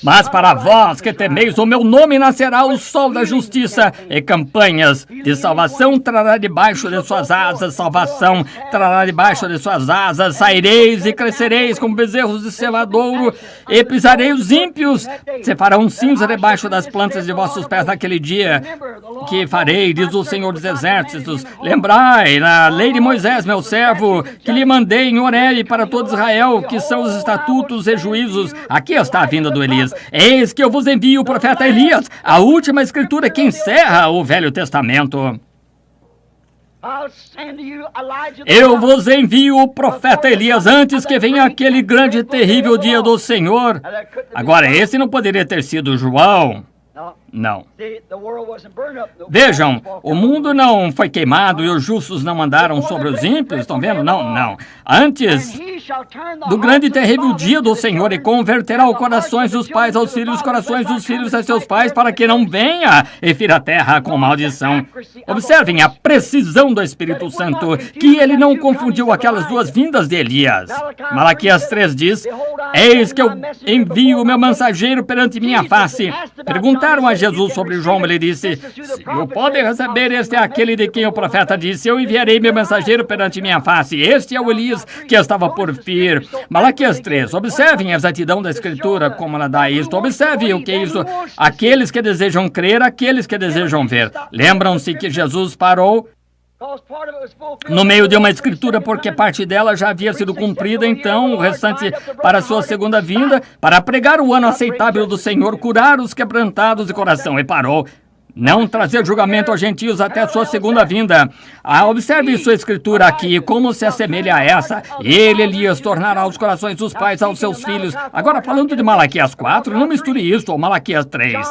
Mas para vós que temeis o meu nome, nascerá o sol da justiça, e campanhas de salvação trará debaixo de suas asas. Salvação trará debaixo de suas asas. Saireis e crescereis como bezerros de cevadouro, e pisarei os ímpios. Se farão cinza debaixo das plantas de vossos pés naquele dia que farei, diz o Senhor dos Exércitos. Lembrai na lei de Moisés, meu servo, que lhe mandei em Horebe para todo Israel, que são os estatutos e juízos. Aqui está a vinda do Elias. Eis que eu vos envio o profeta Elias, a última escritura que encerra o Velho Testamento. Eu vos envio o profeta Elias antes que venha aquele grande e terrível dia do Senhor. Agora, esse não poderia ter sido João. Não. Vejam, o mundo não foi queimado e os justos não andaram sobre os ímpios, estão vendo? Não. Antes do grande e terrível dia do Senhor, e converterá os corações dos pais aos filhos, os corações dos filhos a seus pais, para que não venha e fira a terra com maldição. Observem a precisão do Espírito Santo, que ele não confundiu aquelas duas vindas de Elias. Malaquias 3 diz: eis que eu envio o meu mensageiro perante minha face. Perguntaram a Jesus sobre João, ele disse: se o pode receber, este é aquele de quem o profeta disse: eu enviarei meu mensageiro perante minha face. Este é o Elias que estava por vir. Malaquias 3. Observem a exatidão da Escritura, como ela dá isto. Observem o que é isso. Aqueles que desejam crer, aqueles que desejam ver. Lembram-se que Jesus parou no meio de uma escritura, porque parte dela já havia sido cumprida, então o restante para a sua segunda vinda, para pregar o ano aceitável do Senhor, curar os quebrantados de coração, e parou. Não trazer julgamento aos gentios até a sua segunda vinda. Observe sua escritura aqui, como se assemelha a essa. Ele, Elias, tornará os corações dos pais aos seus filhos. Agora, falando de Malaquias 4, não misture isso ou Malaquias 3.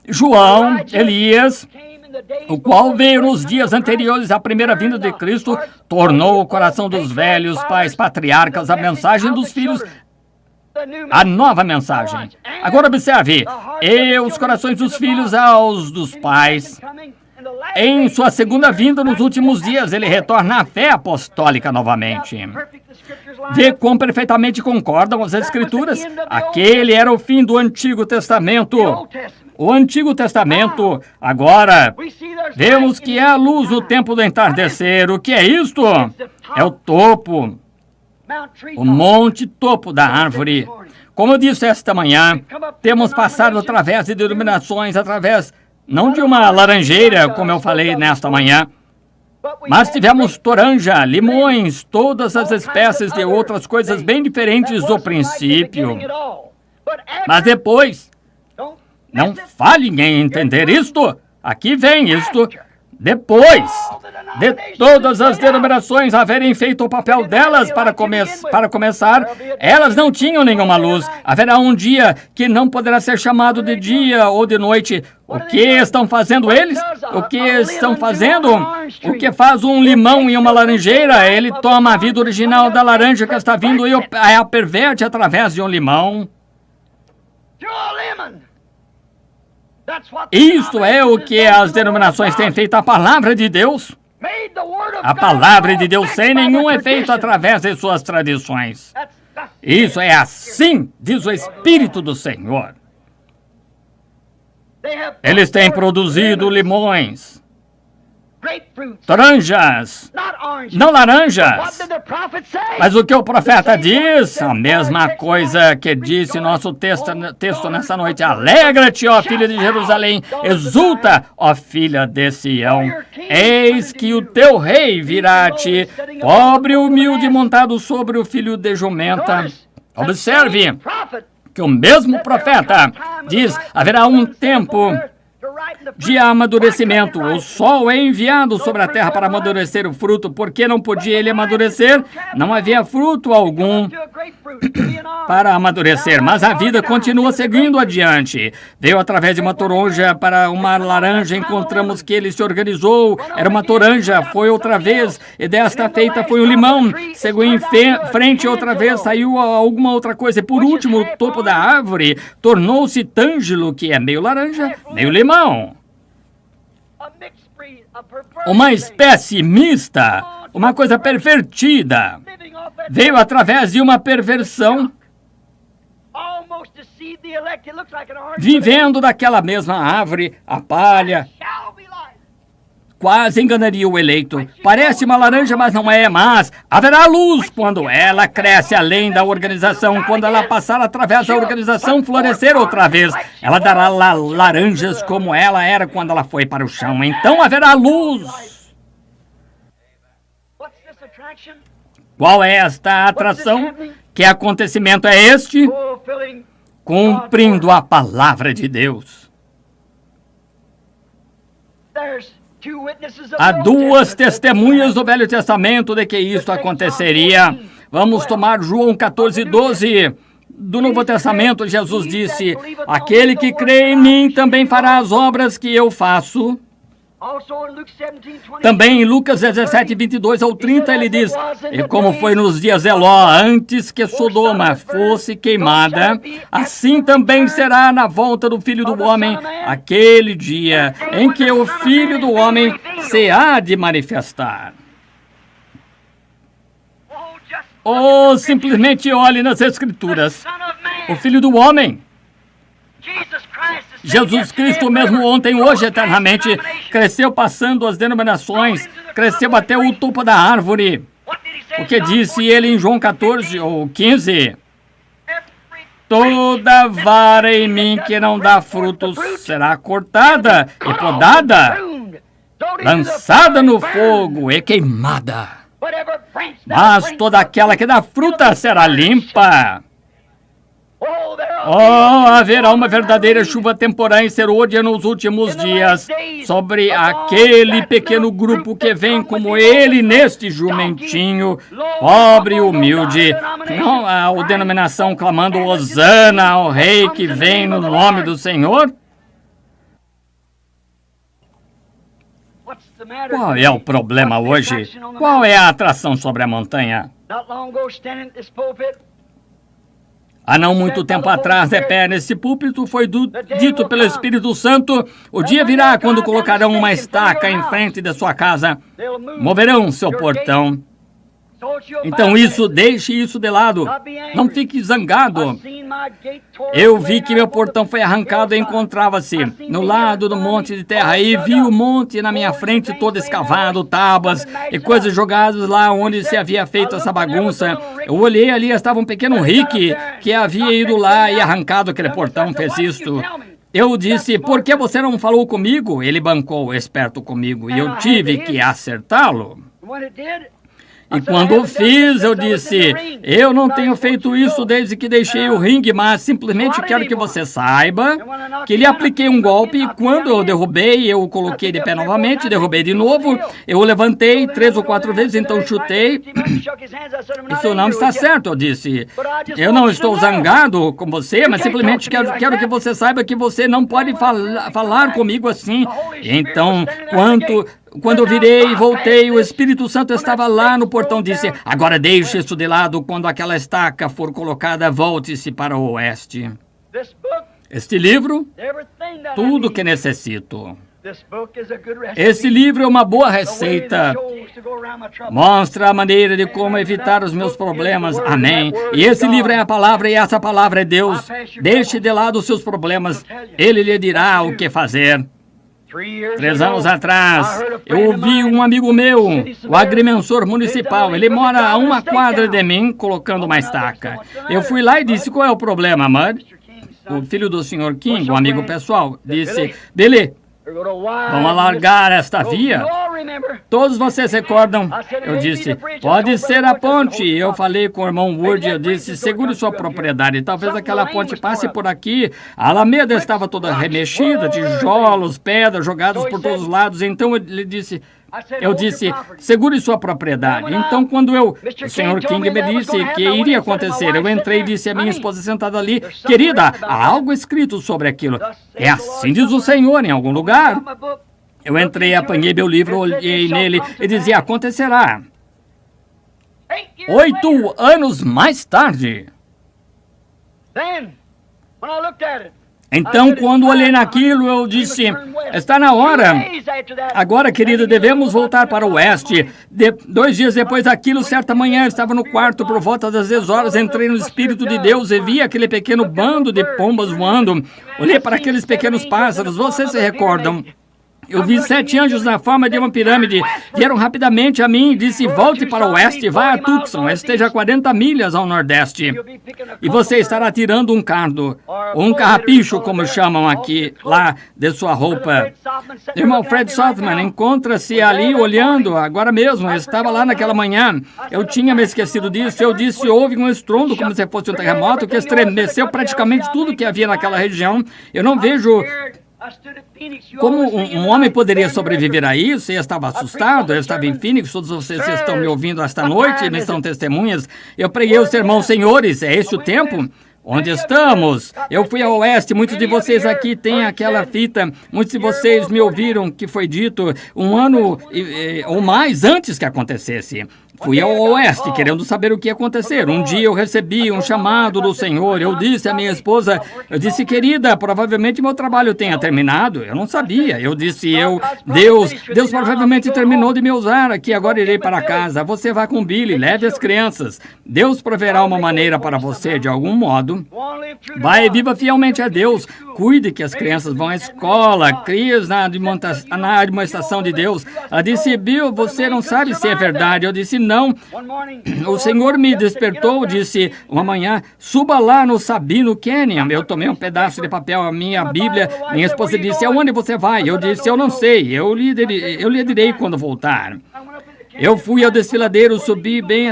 João, Elias, o qual veio nos dias anteriores à primeira vinda de Cristo, tornou o coração dos velhos pais patriarcas a mensagem dos filhos, a nova mensagem. Agora observe, e os corações dos filhos aos dos pais. Em sua segunda vinda, nos últimos dias, ele retorna à fé apostólica novamente. Vê quão perfeitamente concordam as Escrituras? Aquele era o fim do Antigo Testamento. O Antigo Testamento, agora, vemos que é a luz no tempo do entardecer. O que é isto? É o topo, o monte topo da árvore. Como eu disse esta manhã, temos passado através de denominações, através, não de uma laranjeira, como eu falei nesta manhã, mas tivemos toranja, limões, todas as espécies de outras coisas bem diferentes do princípio. Mas depois, não falhem em entender isto. Aqui vem isto. Depois de todas as denominações haverem feito o papel delas para começar, elas não tinham nenhuma luz. Haverá um dia que não poderá ser chamado de dia ou de noite. O que estão fazendo eles? O que estão fazendo? O que faz um limão em uma laranjeira? Ele toma a vida original da laranja que está vindo e a perverte através de um limão. Isto é o que as denominações têm feito à palavra de Deus. A palavra de Deus sem nenhum efeito através de suas tradições. Isso é assim, diz o Espírito do Senhor. Eles têm produzido limões, taranjas, não laranjas. Mas o que o profeta diz? A mesma coisa que disse nosso texto nessa noite. Alegra-te, ó filha de Jerusalém, exulta, ó filha de Sião. Eis que o teu rei virá a ti, pobre e humilde, montado sobre o filho de jumenta. Observe que o mesmo profeta diz: haverá um tempo de amadurecimento. O sol é enviado sobre a terra para amadurecer o fruto. Por que não podia ele amadurecer? Não havia fruto algum para amadurecer, mas a vida continua seguindo adiante. Veio através de uma toronja para uma laranja, encontramos que ele se organizou, era uma toranja, foi outra vez, e desta feita foi um limão, seguiu em frente outra vez, saiu alguma outra coisa, e por último, o topo da árvore tornou-se tângelo, que é meio laranja, meio limão. Uma espécie mista, uma coisa pervertida, veio através de uma perversão, vivendo daquela mesma árvore, a palha, quase enganaria o eleito. Parece uma laranja, mas não é, mas haverá luz quando ela cresce além da organização, quando ela passar através da organização, florescer outra vez. Ela dará laranjas como ela era quando ela foi para o chão. Então haverá luz. Qual é esta atração? Que acontecimento é este? Cumprindo a palavra de Deus. Há duas testemunhas do Velho Testamento de que isto aconteceria. Vamos tomar João 14:12. Do Novo Testamento, Jesus disse: aquele que crê em mim também fará as obras que eu faço. Também em Lucas 17:22-30, ele diz: e como foi nos dias de Ló, antes que Sodoma fosse queimada, assim também será na volta do Filho do Homem, aquele dia em que o Filho do Homem se há de manifestar. Ou simplesmente olhe nas Escrituras. O Filho do Homem, Jesus Cristo, mesmo ontem, hoje, eternamente, cresceu passando as denominações, cresceu até o topo da árvore. O que disse ele em João 14 ou 15? Toda vara em mim que não dá frutos será cortada e podada, lançada no fogo e queimada. Mas toda aquela que dá fruta será limpa. Oh, haverá uma verdadeira chuva temporã em Serôdia nos últimos dias sobre aquele pequeno grupo que vem como ele neste jumentinho, pobre e humilde. Não há a denominação clamando Hosana ao rei que vem no nome do Senhor. Qual é o problema hoje? Qual é a atração sobre a montanha? Há não muito tempo atrás, de pé nesse púlpito, foi dito pelo Espírito Santo: o dia virá quando colocarão uma estaca em frente da sua casa, moverão seu portão. Então deixe isso de lado, não fique zangado. Eu vi que meu portão foi arrancado e encontrava-se no lado do monte de terra, e vi o monte na minha frente todo escavado, tábuas e coisas jogadas lá onde se havia feito essa bagunça. Eu olhei ali, estava um pequeno Rick que havia ido lá e arrancado aquele portão, fez isto. Eu disse: por que você não falou comigo? Ele bancou esperto comigo e eu tive que acertá-lo. E quando o fiz, eu disse: eu não tenho feito isso desde que deixei o ringue, mas simplesmente quero que você saiba que lhe apliquei um golpe, e quando eu derrubei, eu o coloquei de pé novamente, derrubei de novo, eu o levantei 3 ou 4 vezes, então chutei. Isso não está certo, eu disse. Eu não estou zangado com você, mas simplesmente quero que você saiba que você não pode falar comigo assim. Então, quando eu virei e voltei, o Espírito Santo estava lá no portão, disse: agora deixe isso de lado, quando aquela estaca for colocada, volte-se para o oeste. Este livro, tudo que necessito. Esse livro é uma boa receita. Mostra a maneira de como evitar os meus problemas. Amém. E esse livro é a palavra, e essa palavra é Deus. Deixe de lado os seus problemas. Ele lhe dirá o que fazer. 3 anos atrás, eu ouvi um amigo meu, o agrimensor municipal. Ele mora a 1 quadra de mim, colocando uma estaca. Eu fui lá e disse: qual é o problema, Mud? O filho do Sr. King, um amigo pessoal, disse: Billy, vamos alargar esta via? Todos vocês recordam? Eu disse, pode ser a ponte. Eu falei com o irmão Wood, eu disse, segure sua propriedade. Talvez aquela ponte passe por aqui. A alameda estava toda remexida, tijolos, pedras jogadas por todos os lados. Então eu disse, segure sua propriedade. Então, quando o Sr. King me disse que iria acontecer, eu entrei e disse à minha esposa sentada ali, querida, há algo escrito sobre aquilo. É assim diz o Senhor em algum lugar. Eu entrei, apanhei meu livro, olhei nele e dizia, acontecerá. 8 anos mais tarde. Então, quando olhei naquilo, eu disse, está na hora. Agora, querida, devemos voltar para o oeste. 2 dias depois daquilo, certa manhã, eu estava no quarto por volta das 10 horas, entrei no Espírito de Deus e vi aquele pequeno bando de pombas voando. Olhei para aqueles pequenos pássaros, vocês se recordam? Eu vi 7 anjos na forma de uma pirâmide. Vieram rapidamente a mim e disse, volte para o oeste, vá a Tucson, esteja a 40 milhas ao nordeste. E você estará tirando um cardo, ou um carrapicho, como chamam aqui, lá de sua roupa. Irmão Fred Sothman encontra-se ali olhando, agora mesmo, eu estava lá naquela manhã. Eu tinha me esquecido disso, eu disse, houve um estrondo como se fosse um terremoto que estremeceu praticamente tudo que havia naquela região. Eu não vejo como um homem poderia sobreviver a isso. Eu estava assustado, eu estava em Phoenix, todos vocês que estão me ouvindo esta noite, me são testemunhas. Eu preguei o sermão, senhores, é este o tempo? Onde estamos? Eu fui ao oeste, muitos de vocês aqui têm aquela fita, muitos de vocês me ouviram que foi dito 1 ano ou mais antes que acontecesse. Fui ao oeste, querendo saber o que ia acontecer. Um dia eu recebi um chamado do Senhor. Eu disse à minha esposa, eu disse, querida, provavelmente meu trabalho tenha terminado. Eu não sabia. Eu disse, Deus provavelmente terminou de me usar aqui, agora irei para casa. Você vai com Billy, leve as crianças. Deus proverá uma maneira para você, de algum modo. Vai e viva fielmente a Deus. Cuide que as crianças vão à escola, crie-os na administração de Deus. Ela disse, Bill, você não sabe se é verdade. Eu disse, não. O Senhor me despertou, disse uma manhã, suba lá no Sabino Canyon. Eu tomei um pedaço de papel, a minha Bíblia. Minha esposa disse, aonde você vai? Eu disse, eu não sei, eu lhe direi quando voltar. Eu fui ao desfiladeiro, subi bem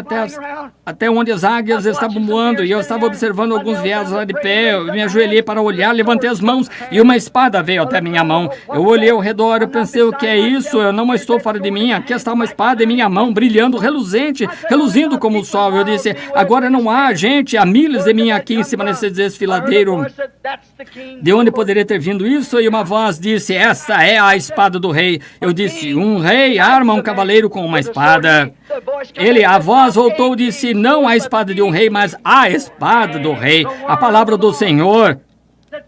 até onde as águias estavam voando, e eu estava observando alguns veados lá de pé. Eu me ajoelhei para olhar, levantei as mãos e uma espada veio até minha mão. Eu olhei ao redor, eu pensei, o que é isso? Eu não estou fora de mim, aqui está uma espada em minha mão, brilhando, reluzindo como o sol. Eu disse, agora não há gente, há milhas de mim aqui em cima desse desfiladeiro. De onde poderia ter vindo isso? E uma voz disse, essa é a espada do rei. Eu disse, um rei arma um cavaleiro com uma espada. A voz voltou e disse, não a espada de um rei, mas a espada do rei, a palavra do Senhor.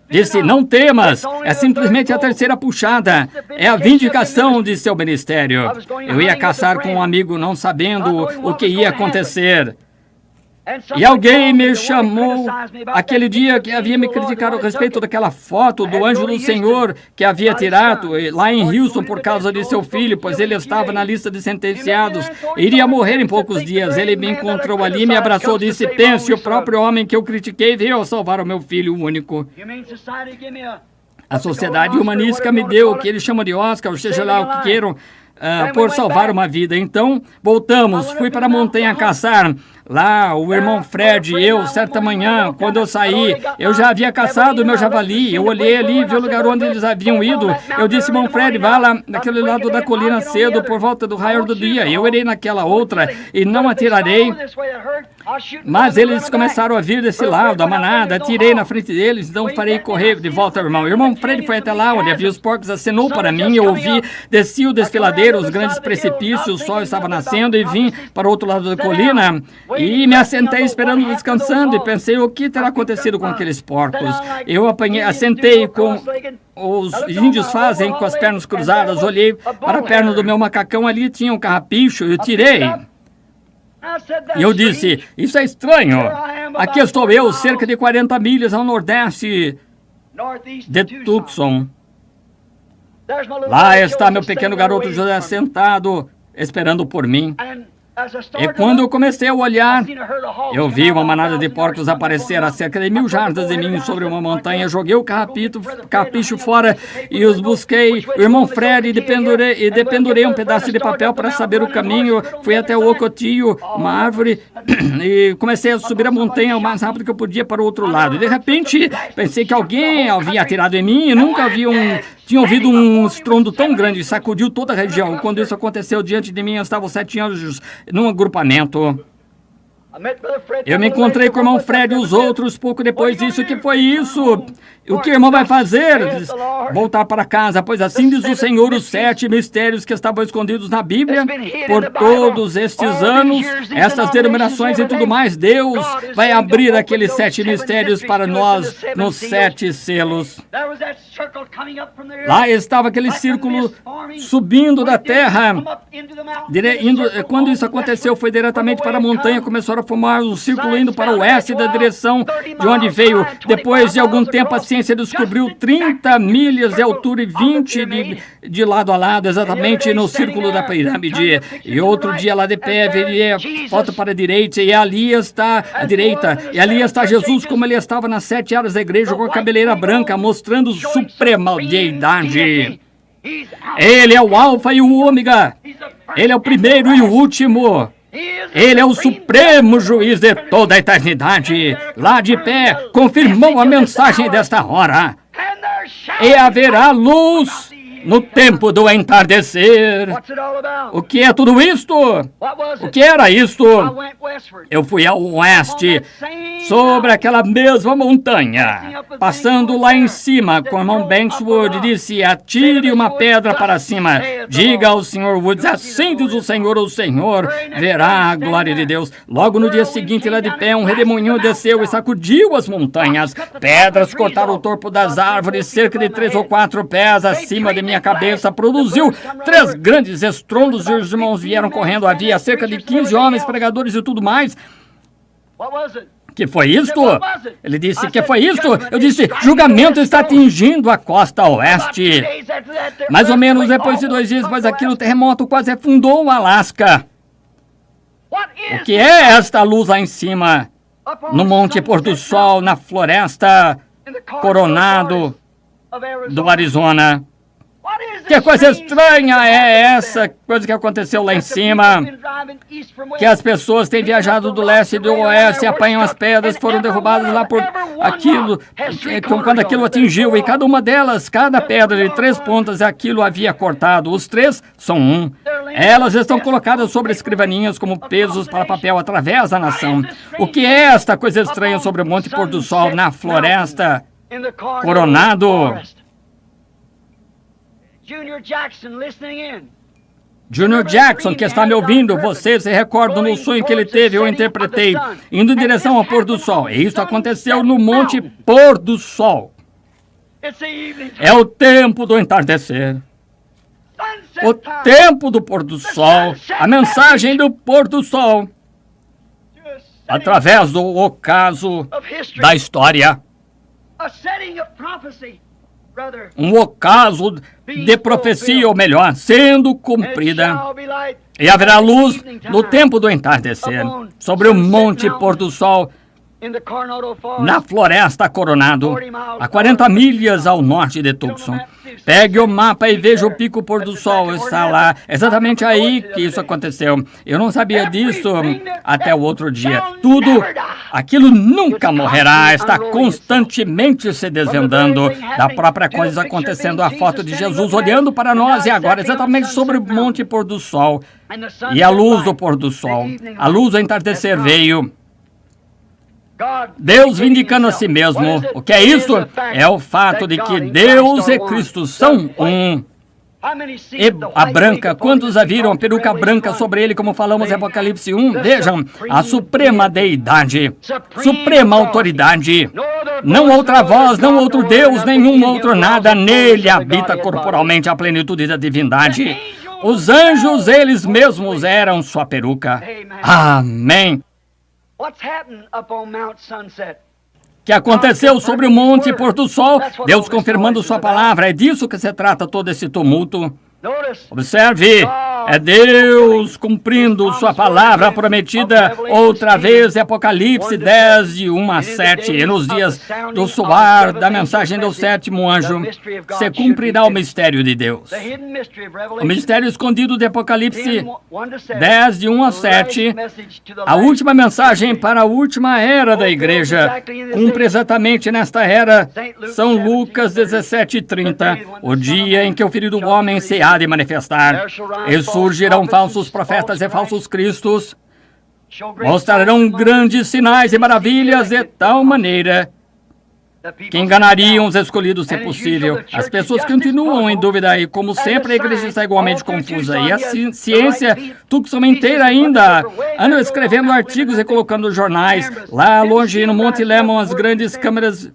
Disse, não temas, é simplesmente a terceira puxada, é a vindicação de seu ministério. Eu ia caçar com um amigo, não sabendo o que ia acontecer. E alguém me chamou aquele dia que havia me criticado a respeito daquela foto do anjo do Senhor que havia tirado lá em Houston por causa de seu filho, pois ele estava na lista de sentenciados. Iria morrer em poucos dias. Ele me encontrou ali, me abraçou e disse, pense, o próprio homem que eu critiquei veio salvar o meu filho único. A sociedade humanística me deu o que eles chamam de Oscar, ou seja lá o que queiram, por salvar uma vida. Então, voltamos, fui para a montanha caçar. Lá, o irmão Fred e eu, certa manhã, quando eu saí, eu já havia caçado o meu javali. Eu olhei ali e vi o lugar onde eles haviam ido. Eu disse, irmão Fred, vá lá naquele lado da colina cedo, por volta do raio do dia. Eu irei naquela outra e não atirarei. Mas eles começaram a vir desse lado, a manada, atirei na frente deles, então farei correr de volta ao irmão. O irmão Fred foi até lá, onde havia os porcos, acenou para mim, eu ouvi, desci o desfiladeiro, os grandes precipícios, o sol estava nascendo e vim para o outro lado da colina e me assentei esperando, descansando, e pensei, o que terá acontecido com aqueles porcos? Eu assentei com os índios fazem com as pernas cruzadas, olhei para a perna do meu macacão, ali tinha um carrapicho, eu tirei. E eu disse, isso é estranho. Aqui estou eu, cerca de 40 milhas ao nordeste de Tucson. Lá está meu pequeno garoto José sentado, esperando por mim. E quando eu comecei a olhar, eu vi uma manada de porcos aparecer a cerca de 1000 jardas de mim sobre uma montanha. Joguei o carrapicho fora e os busquei. O irmão Fred e dependurei um pedaço de papel para saber o caminho. Fui até o Ocotillo, uma árvore, e comecei a subir a montanha o mais rápido que eu podia para o outro lado. E de repente, pensei que alguém havia atirado em mim e nunca tinha ouvido um estrondo tão grande, sacudiu toda a região. Quando isso aconteceu, diante de mim estavam 7 anjos num agrupamento. Eu me encontrei com o irmão Fred e os outros pouco depois disso. O que foi isso? O que o irmão vai fazer? Voltar para casa, pois assim diz o Senhor, os 7 mistérios que estavam escondidos na Bíblia por todos estes anos, essas denominações e tudo mais. Deus vai abrir aqueles 7 mistérios para nós nos 7 selos. Lá estava aquele círculo subindo da terra. Quando isso aconteceu, foi diretamente para a montanha. Começaram a formar um círculo indo para o oeste da direção de onde veio. Depois de algum tempo, a ciência descobriu 30 milhas de altura e 20 de lado a lado, exatamente no círculo da pirâmide. E outro dia lá de pé, veria volta para a direita, e ali está a direita. E ali está Jesus, como ele estava nas 7 áreas da igreja, com a cabeleira branca, mostrando suprema deidade. Ele é o alfa e o ômega. Ele é o primeiro e o último. Ele é o supremo juiz de toda a eternidade. Lá de pé, confirmou a mensagem desta hora. E haverá luz no tempo do entardecer. O que é tudo isto? O que era isto? Eu fui ao oeste, sobre aquela mesma montanha, passando lá em cima, com o irmão Bankswood, disse: atire uma pedra para cima. Diga ao Sr. Woods: assim diz o Senhor verá a glória de Deus. Logo no dia seguinte, lá de pé, um redemoinho desceu e sacudiu as montanhas. Pedras cortaram o topo das árvores, cerca de 3 ou 4 pés acima de minha cabeça. Produziu 3 grandes estrondos e os irmãos vieram correndo. Havia cerca de 15 homens, pregadores e tudo mais. Que foi isto? Ele disse: que foi isto? Eu disse: julgamento está atingindo a costa oeste. Mais ou menos depois de 2 dias depois daquilo, o terremoto quase afundou o Alasca. O que é esta luz lá em cima? No Monte Pôr do Sol, na floresta Coronado do Arizona. Que coisa estranha é essa coisa que aconteceu lá em cima? Que as pessoas têm viajado do leste e do oeste, apanham as pedras, foram derrubadas lá por aquilo, quando aquilo atingiu, e cada uma delas, cada pedra de 3 pontas, aquilo havia cortado. Os 3 são um. Elas estão colocadas sobre escrivaninhas como pesos para papel através da nação. O que é esta coisa estranha sobre o Monte Pôr do Sol, na floresta Coronado? Junior Jackson, que está me ouvindo, você se recorda no sonho que ele teve, eu interpretei, indo em direção ao pôr do sol. E isso aconteceu no Monte Pôr do Sol. É o tempo do entardecer. O tempo do pôr do sol. A mensagem do pôr do sol. Através do ocaso da história. Um ocaso de profecia, ou melhor, sendo cumprida. E haverá luz no tempo do entardecer, sobre o Monte Pôr do Sol, na floresta Coronado, a 40 milhas ao norte de Tucson. Pegue o mapa e veja o pico pôr do sol. Está lá, exatamente aí que isso aconteceu. Eu não sabia disso até o outro dia. Tudo, aquilo nunca morrerá. Está constantemente se desvendando da própria coisa acontecendo. A foto de Jesus olhando para nós e agora exatamente sobre o Monte Pôr do Sol. E a luz do pôr do sol. A luz do entardecer veio. Deus vindicando a si mesmo. O que é isso? É o fato de que Deus e Cristo são um. E a branca, quantos a viram? A peruca branca sobre ele, como falamos em Apocalipse 1? Vejam, a suprema deidade, suprema autoridade. Não outra voz, não outro Deus, nenhum outro nada. Nele habita corporalmente a plenitude da divindade. Os anjos, eles mesmos, eram sua peruca. Amém. Que aconteceu sobre o Monte Pôr do Sol, Deus confirmando sua palavra. É disso que se trata todo esse tumulto. Observe, É Deus cumprindo sua palavra prometida outra vez, Apocalipse 10, de 1 a 7. E nos dias do soar da mensagem do sétimo anjo, se cumprirá o mistério de Deus. O mistério escondido de Apocalipse 10, de 1 a 7, a última mensagem para a última era da igreja, cumpre exatamente nesta era, São Lucas 17:30, o dia em que o Filho do Homem se há de manifestar. E surgirão falsos profetas e falsos cristos, mostrarão grandes sinais e maravilhas de tal maneira que enganariam os escolhidos, se possível. As pessoas continuam em dúvida e, como sempre, a igreja está igualmente confusa. E a ciência, Tucson inteira ainda, andam escrevendo artigos e colocando jornais. Lá longe, no Monte Lemmon, as grandes câmeras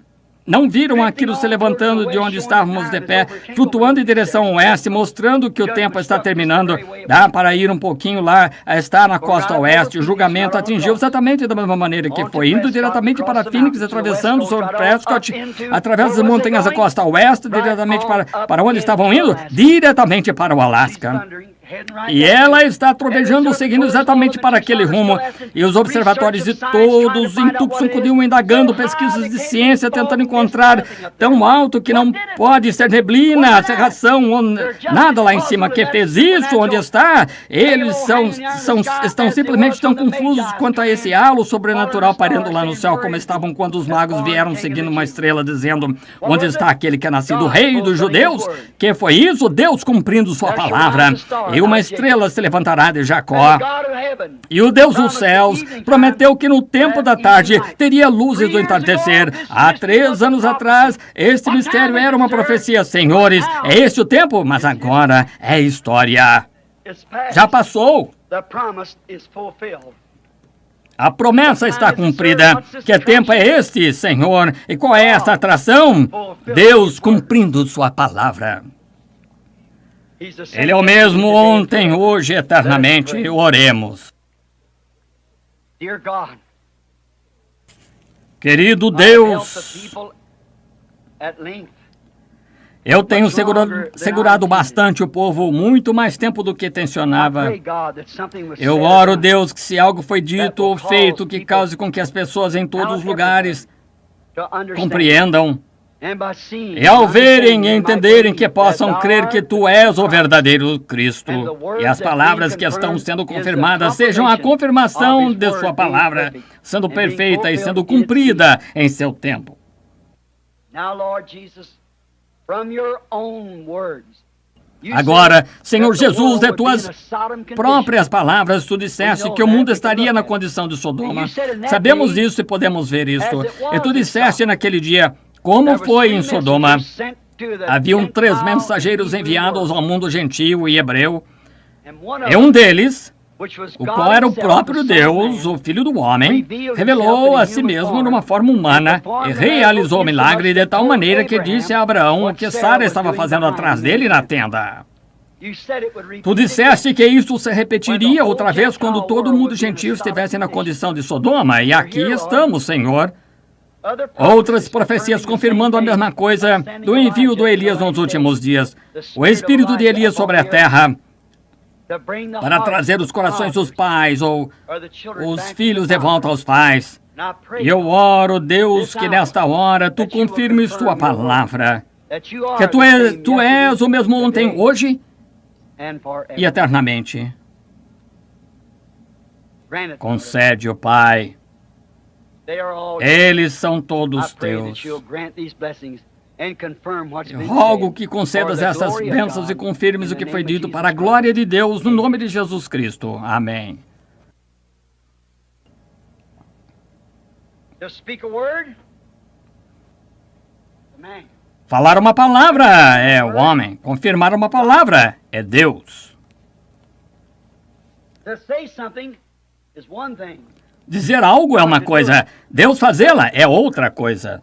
não viram aquilo se levantando de onde estávamos de pé, flutuando em direção oeste, mostrando que o tempo está terminando. Dá para ir um pouquinho lá, está na costa oeste. O julgamento atingiu exatamente da mesma maneira que foi, indo diretamente para Phoenix, atravessando sobre Prescott, através das montanhas da costa oeste, diretamente para onde estavam indo? Diretamente para o Alasca. E ela está trovejando, seguindo exatamente para aquele rumo. E os observatórios de todos em Tucson continuam indagando pesquisas de ciência, tentando encontrar tão alto que não pode ser neblina, cerração, nada lá em cima que fez isso, onde está. Eles estão simplesmente tão confusos quanto a esse halo sobrenatural pairando lá no céu, como estavam quando os magos vieram seguindo uma estrela, dizendo: onde está aquele que é nascido rei dos judeus? Que foi isso? Deus cumprindo sua palavra. E uma estrela se levantará de Jacó. E o Deus dos céus prometeu que no tempo da tarde teria luzes do entardecer. Há 3 anos atrás, este mistério era uma profecia. Senhores, é este o tempo? Mas agora é história. Já passou. A promessa está cumprida. Que tempo é este, Senhor? E qual é essa atração? Deus cumprindo sua palavra. Ele é o mesmo ontem, hoje, eternamente. Oremos. Querido Deus, eu tenho segurado bastante o povo, muito mais tempo do que tensionava. Eu oro, Deus, que se algo foi dito ou feito que cause com que as pessoas em todos os lugares compreendam, e ao verem e entenderem, que possam crer que Tu és o verdadeiro Cristo, e as palavras que estão sendo confirmadas sejam a confirmação de Sua palavra, sendo perfeita e sendo cumprida em seu tempo. Agora, Senhor Jesus, de Tuas próprias palavras, Tu disseste que o mundo estaria na condição de Sodoma. Sabemos disso e podemos ver isto. E Tu disseste naquele dia: como foi em Sodoma? Haviam 3 mensageiros enviados ao mundo gentio e hebreu, e um deles, o qual era o próprio Deus, o Filho do Homem, revelou a si mesmo numa forma humana e realizou o milagre de tal maneira que disse a Abraão o que Sara estava fazendo atrás dele na tenda. Tu disseste que isso se repetiria outra vez quando todo o mundo gentil estivesse na condição de Sodoma, e aqui estamos, Senhor. Outras profecias confirmando a mesma coisa do envio do Elias nos últimos dias. O espírito de Elias sobre a terra, para trazer os corações dos pais ou os filhos de volta aos pais. E eu oro, Deus, que nesta hora Tu confirmes Tua palavra, que Tu és o mesmo ontem, hoje e eternamente. Concede, ó Pai. Eles são todos Teus. Eu rogo que concedas essas bênçãos e confirmes o que foi dito para a glória de Deus, no nome de Jesus Cristo. Amém. Falar uma palavra é o homem. Confirmar uma palavra é Deus. Dizer algo é uma coisa, Deus fazê-la é outra coisa.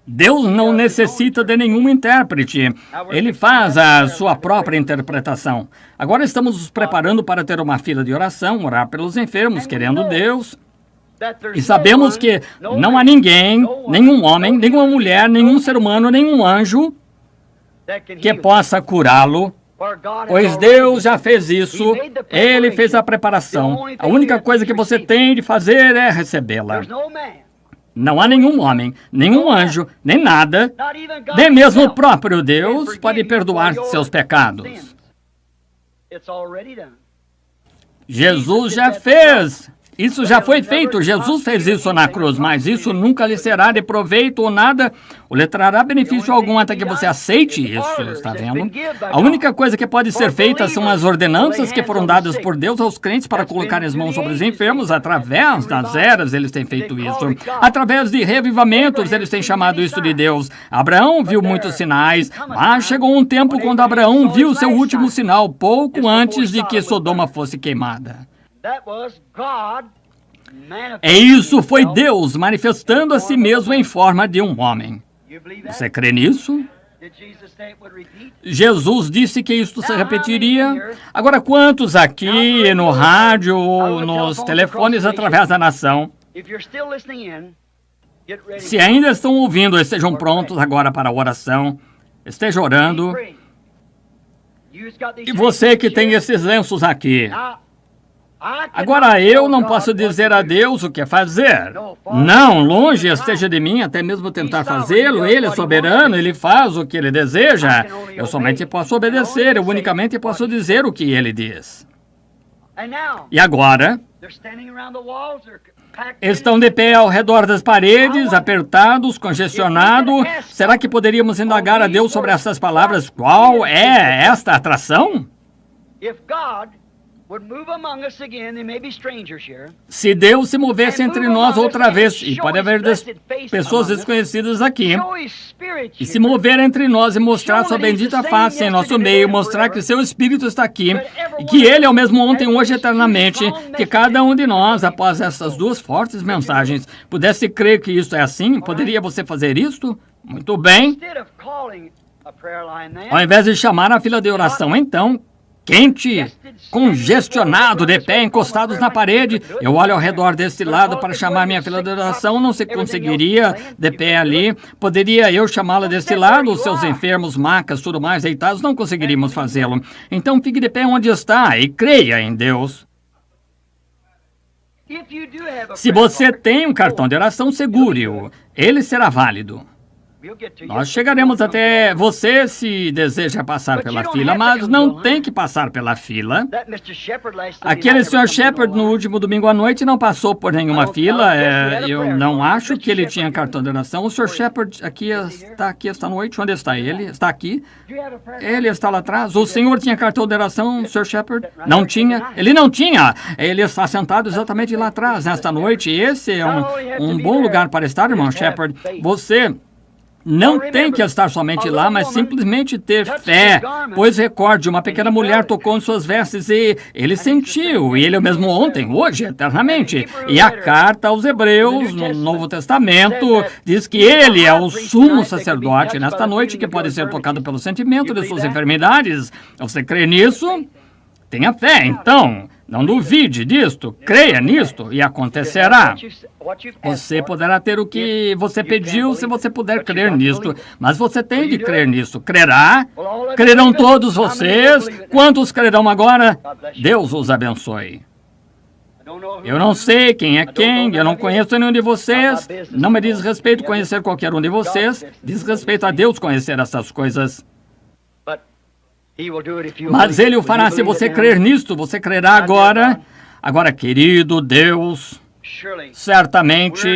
Deus não necessita de nenhum intérprete. Ele faz a sua própria interpretação. Agora estamos nos preparando para ter uma fila de oração, orar pelos enfermos, querendo Deus. E sabemos que não há ninguém, nenhum homem, nenhuma mulher, nenhum ser humano, nenhum anjo que possa curá-lo, pois Deus já fez isso, Ele fez a preparação. A única coisa que você tem de fazer é recebê-la. Não há nenhum homem, nenhum anjo, nem nada, nem mesmo o próprio Deus pode perdoar seus pecados. Jesus já fez. Isso já foi feito, Jesus fez isso na cruz, mas isso nunca lhe será de proveito ou nada, ou lhe trará benefício algum até que você aceite isso, está vendo? A única coisa que pode ser feita são as ordenanças que foram dadas por Deus aos crentes para colocar as mãos sobre os enfermos. Através das eras eles têm feito isso. Através de revivamentos eles têm chamado isso de Deus. Abraão viu muitos sinais, mas chegou um tempo quando Abraão viu seu último sinal, pouco antes de que Sodoma fosse queimada. E isso foi Deus manifestando a si mesmo em forma de um homem. Você crê nisso? Jesus disse que isto se repetiria. Agora, quantos aqui no rádio ou nos telefones através da nação, se ainda estão ouvindo, estejam prontos agora para a oração, estejam orando. E você que tem esses lenços aqui, agora eu não posso dizer a Deus o que fazer. Não, longe esteja de mim até mesmo tentar fazê-lo. Ele é soberano, Ele faz o que Ele deseja. Eu somente posso obedecer, eu unicamente posso dizer o que Ele diz. E agora, estão de pé ao redor das paredes, apertados, congestionados. Será que poderíamos indagar a Deus sobre essas palavras? Qual é esta atração? Se Deus se movesse entre nós outra vez, e pode haver pessoas desconhecidas aqui, e se mover entre nós e mostrar sua bendita face em nosso meio, mostrar que seu Espírito está aqui, e que Ele é o mesmo ontem, hoje, eternamente, que cada um de nós, após essas duas fortes mensagens, pudesse crer que isso é assim, poderia você fazer isto? Muito bem. Ao invés de chamar a fila de oração, então, quente, congestionado, de pé, encostados na parede. Eu olho ao redor deste lado para chamar minha fila de oração, não se conseguiria de pé ali. Poderia eu chamá-la deste lado? Os seus enfermos, macas, tudo mais, deitados, não conseguiríamos fazê-lo. Então fique de pé onde está e creia em Deus. Se você tem um cartão de oração, segure-o. Ele será válido. Nós chegaremos até você se deseja passar pela fila, mas não tem que passar pela fila. Aquele Sr. Shepard no último domingo à noite não passou por nenhuma fila. Eu não acho que ele tinha cartão de oração. O Sr. Shepard aqui esta noite. Onde está ele? Está aqui. Ele está lá atrás. O senhor tinha cartão de oração, Sr. Shepard? Não tinha. Ele não tinha. Ele está sentado exatamente lá atrás nesta noite. Esse é um bom lugar para estar, irmão Shepard. Você não tem que estar somente lá, mas simplesmente ter fé. Pois recorde, uma pequena mulher tocou em suas vestes e ele sentiu. E ele é o mesmo ontem, hoje, eternamente. E a carta aos Hebreus, no Novo Testamento, diz que ele é o sumo sacerdote nesta noite que pode ser tocado pelo sentimento de suas enfermidades. Você crê nisso? Tenha fé, então. Não duvide disto, creia nisto e acontecerá. Você poderá ter o que você pediu se você puder crer nisto, mas você tem de crer nisto. Crerá? Crerão todos vocês? Quantos crerão agora? Deus os abençoe. Eu não sei quem é quem, eu não conheço nenhum de vocês. Não me diz respeito conhecer qualquer um de vocês. Diz respeito a Deus conhecer essas coisas. Mas Ele o fará se você crer nisto. Você crerá agora. Agora, querido Deus, certamente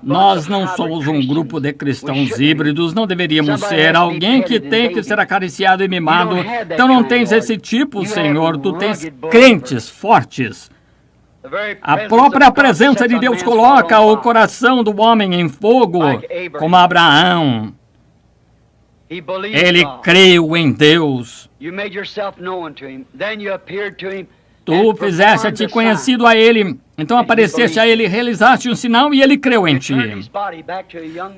nós não somos um grupo de cristãos híbridos. Não deveríamos ser alguém que tem que ser acariciado e mimado. Então não tens esse tipo, Senhor. Tu tens crentes fortes. A própria presença de Deus coloca o coração do homem em fogo, como Abraão. Ele creu em Deus. Tu fizeste-te conhecido a Ele. Então apareceste a ele, realizaste um sinal e ele creu em ti.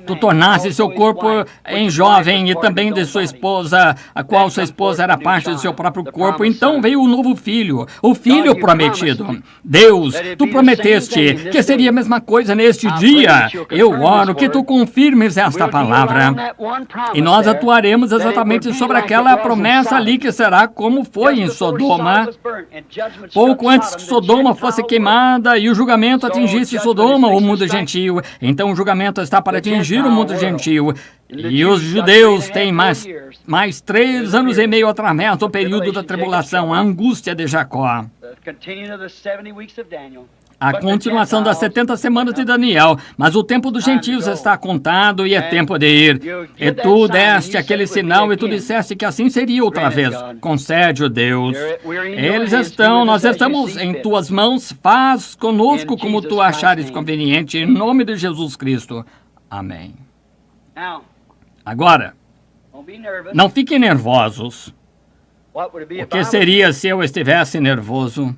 Tu tornaste seu corpo em jovem e também de sua esposa, a qual sua esposa era parte de seu próprio corpo. Então veio o novo filho, o filho prometido. Deus, tu prometeste que seria a mesma coisa neste dia. Eu oro que tu confirmes esta palavra. E nós atuaremos exatamente sobre aquela promessa ali que será como foi em Sodoma. Pouco antes que Sodoma fosse queimada e o julgamento atingisse Sodoma, o mundo gentil. Então o julgamento está para atingir o mundo gentil. E os judeus têm mais 3 anos e meio através do período da tribulação, a angústia de Jacó. A continuação das 70 semanas de Daniel, mas o tempo dos gentios está contado e é tempo de ir. E tu deste aquele sinal e tu disseste que assim seria outra vez. Concede, ó Deus. Nós estamos em tuas mãos, faz conosco como tu achares conveniente, em nome de Jesus Cristo. Amém. Agora, não fiquem nervosos. O que seria se eu estivesse nervoso?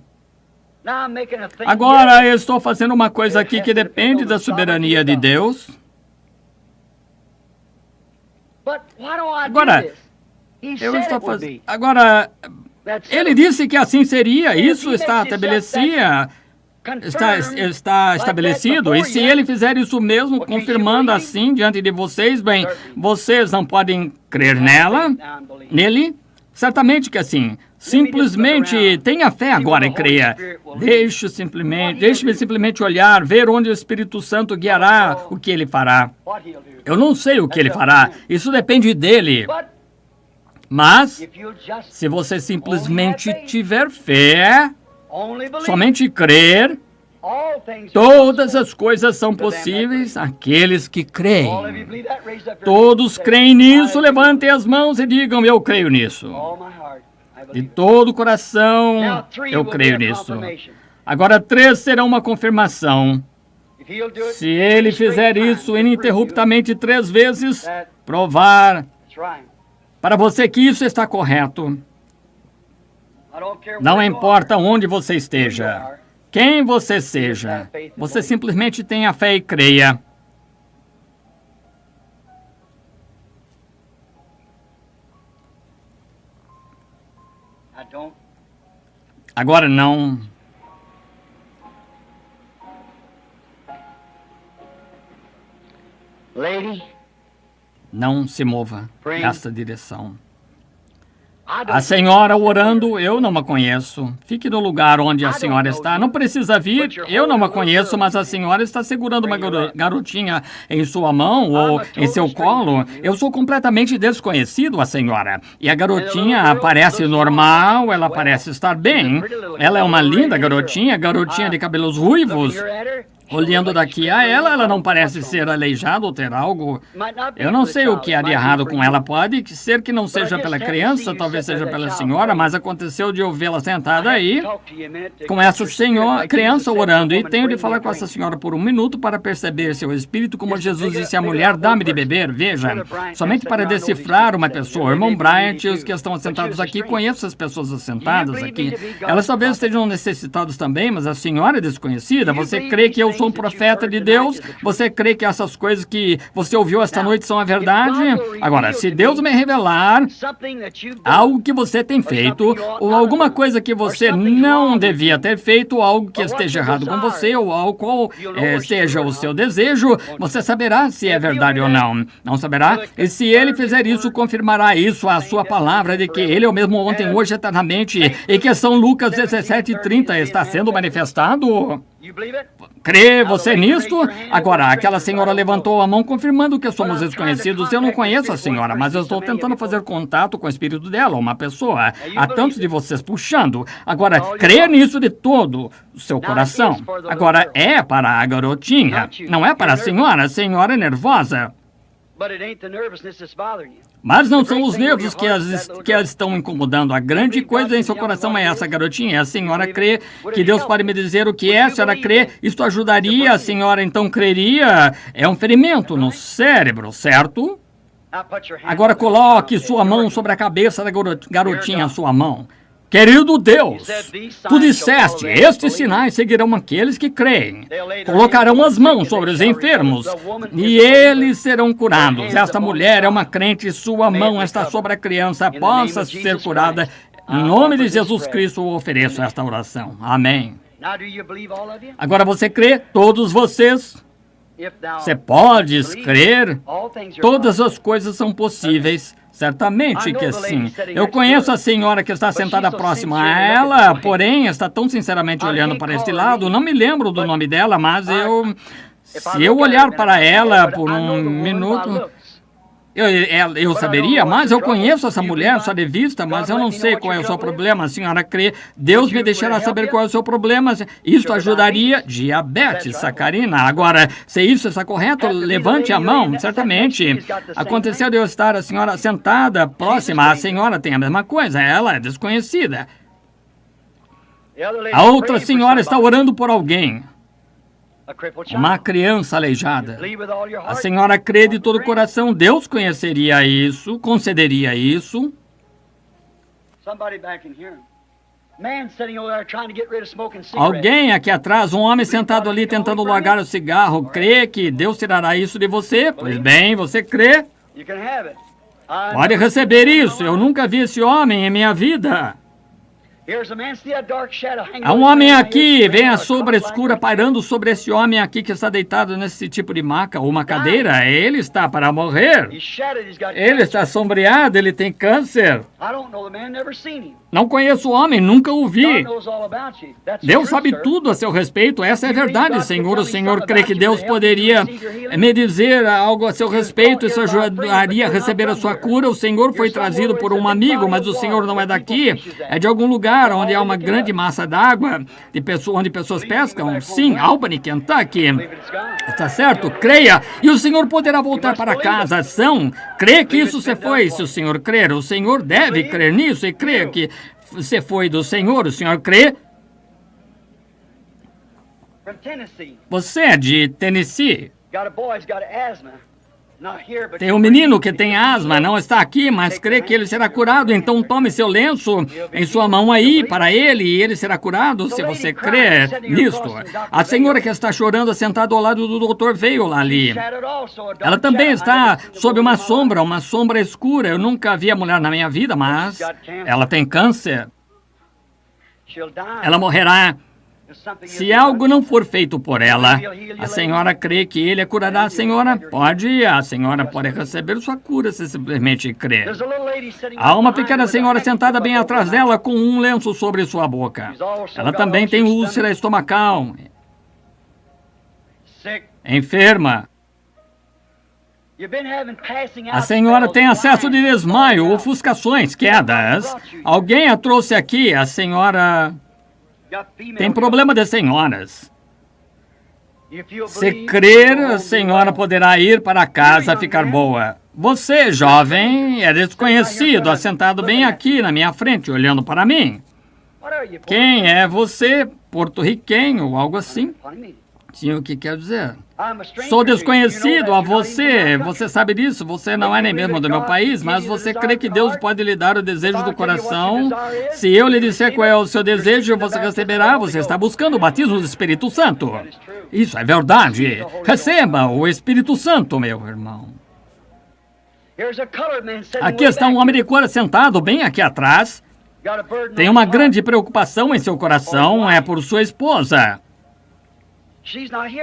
Agora eu estou fazendo uma coisa aqui que depende da soberania de Deus. Agora, ele disse que assim seria, isso está estabelecido. E se ele fizer isso mesmo, confirmando assim diante de vocês, bem, vocês não podem crer nele? Certamente que assim. Simplesmente tenha fé agora e creia. Deixe-me simplesmente olhar, ver onde o Espírito Santo guiará o que ele fará. Eu não sei o que ele fará. Isso depende dele. Mas, se você simplesmente tiver fé, somente crer, todas as coisas são possíveis àqueles que creem. Todos creem nisso, levantem as mãos e digam, eu creio nisso. De todo o coração, eu creio nisso. Agora 3 serão uma confirmação. Se ele fizer isso ininterruptamente 3 vezes, provar para você que isso está correto. Não importa onde você esteja, quem você seja, você simplesmente tenha fé e creia. Agora não. Não se mova nesta direção. A senhora orando, eu não a conheço. Fique no lugar onde a senhora está. Não precisa vir, eu não a conheço, mas a senhora está segurando uma garotinha em sua mão ou em seu colo. Eu sou completamente desconhecido, a senhora. E a garotinha parece normal, ela parece estar bem. Ela é uma linda garotinha de cabelos ruivos. Olhando daqui a ela não parece ser aleijada ou ter algo. Eu não sei o que há de errado com ela. Pode ser que não seja pela criança, talvez seja pela senhora, mas aconteceu de eu vê-la sentada aí com essa criança orando. E tenho de falar com essa senhora por 1 minuto para perceber seu espírito, como Jesus disse à mulher, dá-me de beber. Veja, somente para decifrar uma pessoa. Irmão Bryant, os que estão assentados aqui, conheço as pessoas assentadas aqui. Elas talvez estejam necessitadas também, mas a senhora é desconhecida. Você crê que eu sou um profeta de Deus? Você crê que essas coisas que você ouviu esta noite são a verdade? Agora, se Deus me revelar algo que você tem feito, ou alguma coisa que você não devia ter feito, ou algo que esteja errado com você, ou algo qual seja o seu desejo, você saberá se é verdade ou não. Não saberá? E se ele fizer isso, confirmará isso, a sua palavra de que ele é o mesmo ontem, hoje, eternamente, e que São Lucas 17:30 está sendo manifestado. Crê você nisto? Agora, aquela senhora levantou a mão confirmando que somos desconhecidos. Eu não conheço a senhora, mas eu estou tentando fazer contato com o espírito dela, uma pessoa. Há tantos de vocês puxando. Agora, crê nisso de todo o seu coração. Agora, é para a garotinha, não é para a senhora. A senhora é nervosa. Mas não são os nervos que as estão incomodando. A grande coisa em seu coração é essa, garotinha. A senhora crê que Deus pode me dizer o que é? A senhora crê? Isto ajudaria? A senhora então creria? É um ferimento no cérebro, certo? Agora coloque sua mão sobre a cabeça da garotinha, sua mão. Querido Deus, tu disseste, estes sinais seguirão aqueles que creem. Colocarão as mãos sobre os enfermos e eles serão curados. Esta mulher é uma crente e sua mão está sobre a criança, possa ser curada. Em nome de Jesus Cristo, eu ofereço esta oração. Amém. Agora você crê? Todos vocês? Você pode crer? Todas as coisas são possíveis. Certamente que sim. Eu conheço a senhora que está sentada próxima a ela, porém está tão sinceramente olhando para este lado. Não me lembro do nome dela, mas se eu olhar para ela por um minuto, eu saberia, mas eu conheço essa mulher, só de vista, mas eu não sei qual é o seu problema. A senhora crê, Deus me deixará saber qual é o seu problema. Isso ajudaria diabetes, sacarina. Agora, se isso está correto, levante a mão, certamente. Aconteceu de eu estar a senhora sentada próxima, a senhora tem a mesma coisa, ela é desconhecida. A outra senhora está orando por alguém. Uma criança aleijada. A senhora crê de todo o coração, Deus conheceria isso, concederia isso. Alguém aqui atrás, um homem sentado ali tentando largar o cigarro, crê que Deus tirará isso de você? Pois bem, você crê? Pode receber isso, eu nunca vi esse homem em minha vida. Há um homem aqui, vem a sombra escura pairando sobre esse homem aqui que está deitado nesse tipo de maca ou uma cadeira. Ele está para morrer. Ele está sombreado, ele tem câncer. Não conheço o homem, nunca o vi. Deus sabe tudo a seu respeito, essa é a verdade, Senhor. O Senhor crê que Deus poderia me dizer algo a seu respeito, isso ajudaria a receber a sua cura. O Senhor foi trazido por um amigo, mas o Senhor não é daqui, é de algum lugar onde há uma grande massa d'água, onde pessoas pescam. Sim, Albany, Kentucky. Está certo? Creia, e o Senhor poderá voltar para casa. Crê que isso se foi. Se o Senhor crer, o Senhor deve crer nisso e crê que você foi do Senhor. O Senhor crê? Você é de Tennessee. Tem um menino que tem asma, não está aqui, mas crê que ele será curado. Então tome seu lenço em sua mão aí para ele e ele será curado se você crê nisto. A senhora que está chorando sentada ao lado do doutor veio lá ali. Ela também está sob uma sombra escura. Eu nunca vi a mulher na minha vida, mas ela tem câncer. Ela morrerá. Se algo não for feito por ela, a senhora crê que ele a curará. A senhora pode receber sua cura se simplesmente crer. Há uma pequena senhora sentada bem atrás dela com um lenço sobre sua boca. Ela também tem úlcera estomacal. Enferma. A senhora tem acesso de desmaio, ofuscações, quedas. Alguém a trouxe aqui, a senhora... Tem problema de senhoras. Se crer, a senhora poderá ir para casa ficar boa. Você, jovem, é desconhecido, assentado bem aqui na minha frente, olhando para mim. Quem é você? Porto-riquenho ou algo assim? Sim, o que quer dizer? Sou desconhecido a você. Você sabe disso? Você não é nem mesmo do meu país, mas você crê que Deus pode lhe dar o desejo do coração? Se eu lhe disser qual é o seu desejo, você receberá. Você está buscando o batismo do Espírito Santo. Isso é verdade. Receba o Espírito Santo, meu irmão. Aqui está um homem de cor sentado bem aqui atrás. Tem uma grande preocupação em seu coração, é por sua esposa.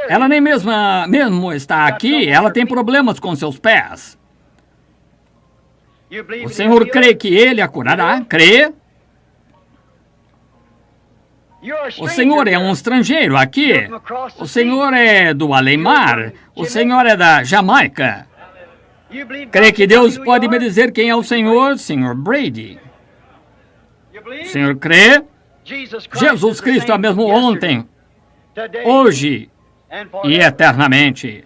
Ela nem mesmo está aqui, ela tem problemas com seus pés. O Senhor crê que Ele a curará? Crê? O Senhor é um estrangeiro aqui. O Senhor é do além-mar. O Senhor é da Jamaica. Crê que Deus pode me dizer quem é o Senhor? Senhor Brady. O Senhor crê? Jesus Cristo é o mesmo ontem, hoje e eternamente.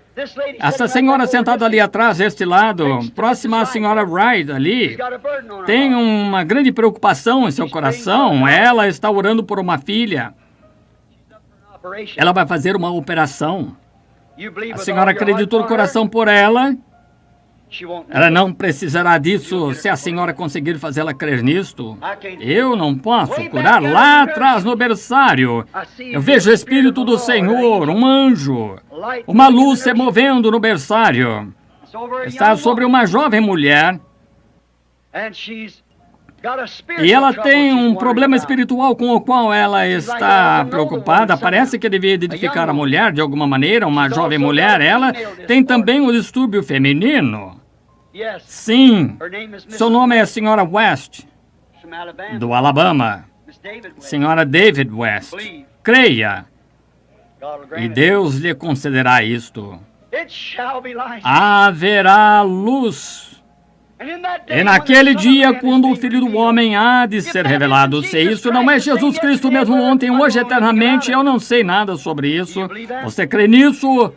Essa senhora sentada ali atrás, deste lado, próxima à senhora Wright ali, tem uma grande preocupação em seu coração. Ela está orando por uma filha. Ela vai fazer uma operação. A senhora acreditou no coração por ela. Ela não precisará disso se a senhora conseguir fazê-la crer nisto. Eu não posso curar lá atrás no berçário. Eu vejo o Espírito do Senhor, um anjo, uma luz se movendo no berçário. Está sobre uma jovem mulher. E ela tem um problema espiritual com o qual ela está preocupada. Parece que devia identificar a mulher de alguma maneira, uma jovem mulher. Ela tem também um distúrbio feminino. Sim, seu nome é a Senhora West, do Alabama. Senhora David West. Creia, e Deus lhe concederá isto. Haverá luz. E naquele dia, quando o Filho do Homem há de ser revelado, se isso não é Jesus Cristo mesmo ontem, hoje, eternamente, eu não sei nada sobre isso. Você crê nisso?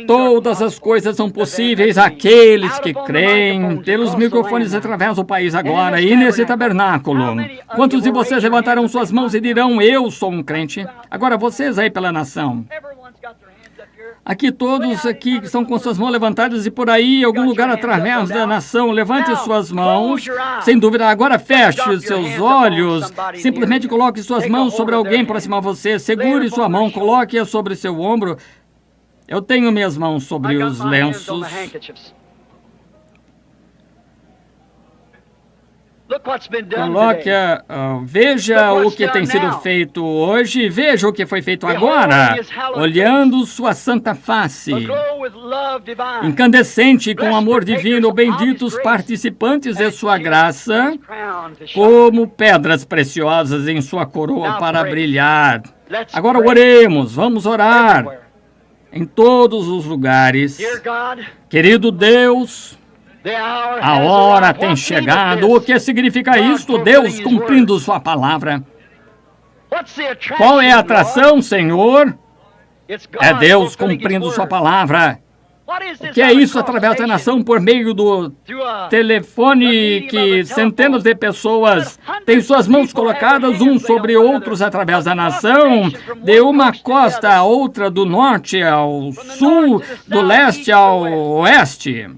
Todas as coisas são possíveis àqueles que creem. Pelos microfones através do país agora e nesse tabernáculo. Quantos de vocês levantarão suas mãos e dirão, eu sou um crente? Agora, vocês aí pela nação. Aqui todos aqui que estão com suas mãos levantadas e por aí, em algum lugar através da nação, levante suas mãos. Sem dúvida, agora feche os seus olhos. Simplesmente coloque suas mãos sobre alguém próximo a você. Segure sua mão, coloque-a sobre seu ombro. Eu tenho minhas mãos sobre os lenços. Coloque-a, veja o que tem sido feito hoje, veja o que foi feito agora, olhando sua santa face, incandescente com amor divino, benditos participantes de sua graça, como pedras preciosas em sua coroa para brilhar. Agora oremos, vamos orar em todos os lugares. Querido Deus, a hora tem chegado. O que significa isto? Deus cumprindo sua palavra. Qual é a atração, Senhor? É Deus cumprindo sua palavra. O que é isso através da nação por meio do telefone que centenas de pessoas têm suas mãos colocadas uns sobre outros através da nação, de uma costa à outra, do norte ao sul, do leste ao oeste.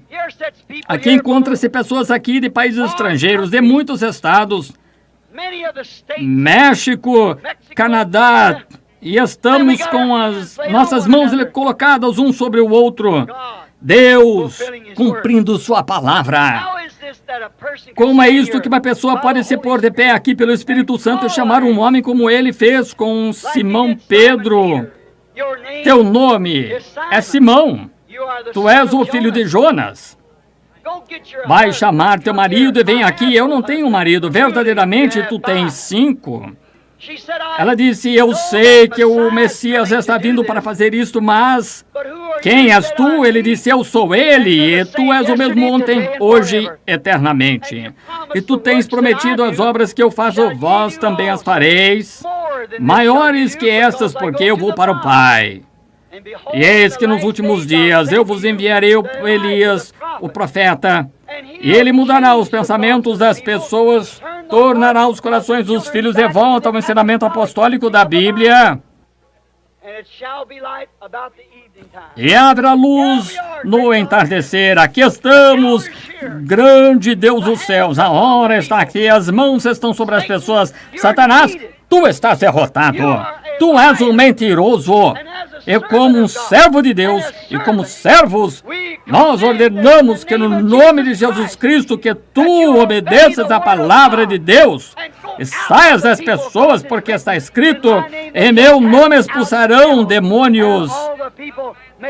Aqui encontra-se pessoas aqui de países estrangeiros, de muitos estados, México, Canadá, e estamos com as nossas mãos colocadas um sobre o outro. Deus cumprindo sua palavra. Como é isto que uma pessoa pode se pôr de pé aqui pelo Espírito Santo e chamar um homem como ele fez com Simão Pedro? Teu nome é Simão. Tu és o filho de Jonas. Vai chamar teu marido e vem aqui. Eu não tenho marido. Verdadeiramente, tu tens 5. Ela disse, eu sei que o Messias está vindo para fazer isto, mas quem és tu? Ele disse, eu sou ele, e tu és o mesmo ontem, hoje, eternamente. E tu tens prometido as obras que eu faço, vós também as fareis, maiores que estas, porque eu vou para o Pai. E eis que nos últimos dias eu vos enviarei Elias, o profeta, e ele mudará os pensamentos das pessoas, tornará os corações dos filhos de volta ao ensinamento apostólico da Bíblia. E haverá luz no entardecer. Aqui estamos, grande Deus dos céus. A hora está aqui, as mãos estão sobre as pessoas. Satanás, tu estás derrotado. Tu és um mentiroso. E como um servo de Deus, e como servos, nós ordenamos que no nome de Jesus Cristo, que tu obedeças a palavra de Deus, e saias das pessoas, porque está escrito, em meu nome expulsarão demônios,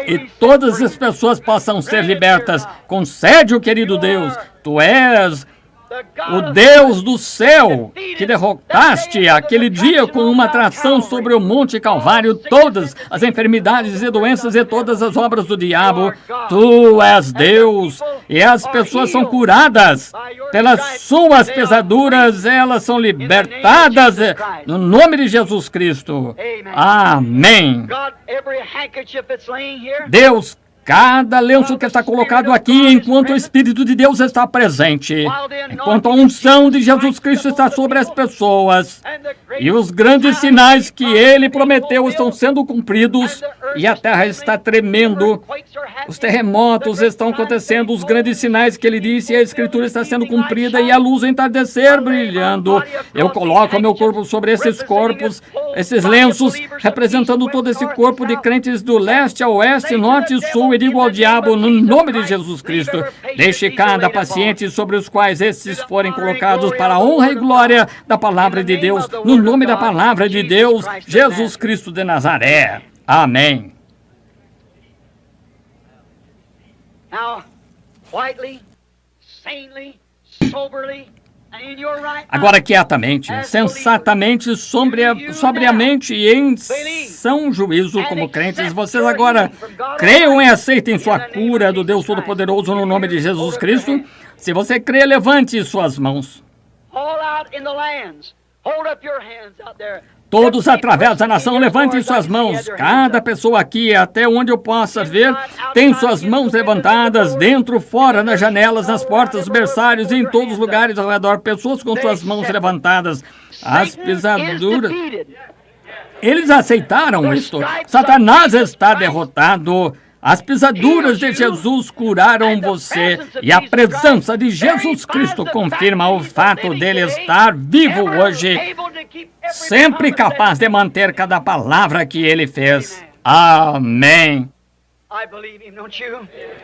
e todas as pessoas possam ser libertas. Concede-o, querido Deus, tu és o Deus do céu, que derrotaste aquele dia com uma atração sobre o Monte Calvário todas as enfermidades e doenças e todas as obras do diabo. Tu és Deus, e as pessoas são curadas pelas suas pesaduras, elas são libertadas no nome de Jesus Cristo. Amém. Deus, cada lenço que está colocado aqui, enquanto o Espírito de Deus está presente, enquanto a unção de Jesus Cristo está sobre as pessoas, e os grandes sinais que Ele prometeu estão sendo cumpridos, e a terra está tremendo, Os terremotos estão acontecendo, os grandes sinais que ele disse, e a Escritura está sendo cumprida, e a luz do entardecer brilhando. Eu coloco o meu corpo sobre esses corpos, esses lenços, representando todo esse corpo de crentes do leste ao oeste, norte e sul, e digo ao diabo, no nome de Jesus Cristo, deixe cada paciente sobre os quais esses forem colocados para a honra e glória da palavra de Deus, no nome da palavra de Deus, Jesus Cristo de Nazaré. Amém. Agora quietamente, sensatamente, sobriamente e em são juízo como crentes, vocês agora creiam e aceitem sua cura do Deus Todo-Poderoso no nome de Jesus Cristo. Se você crê, levante suas mãos. Todos através da nação, levantem suas mãos. Cada pessoa aqui, até onde eu possa ver, tem suas mãos levantadas, dentro, fora, nas janelas, nas portas, nos berçários e em todos os lugares ao redor. Pessoas com suas mãos levantadas. As pisaduras. Eles aceitaram isto. Satanás está derrotado. As pisaduras de Jesus curaram você e a presença de Jesus Cristo confirma o fato dele estar vivo hoje, sempre capaz de manter cada palavra que ele fez. Amém.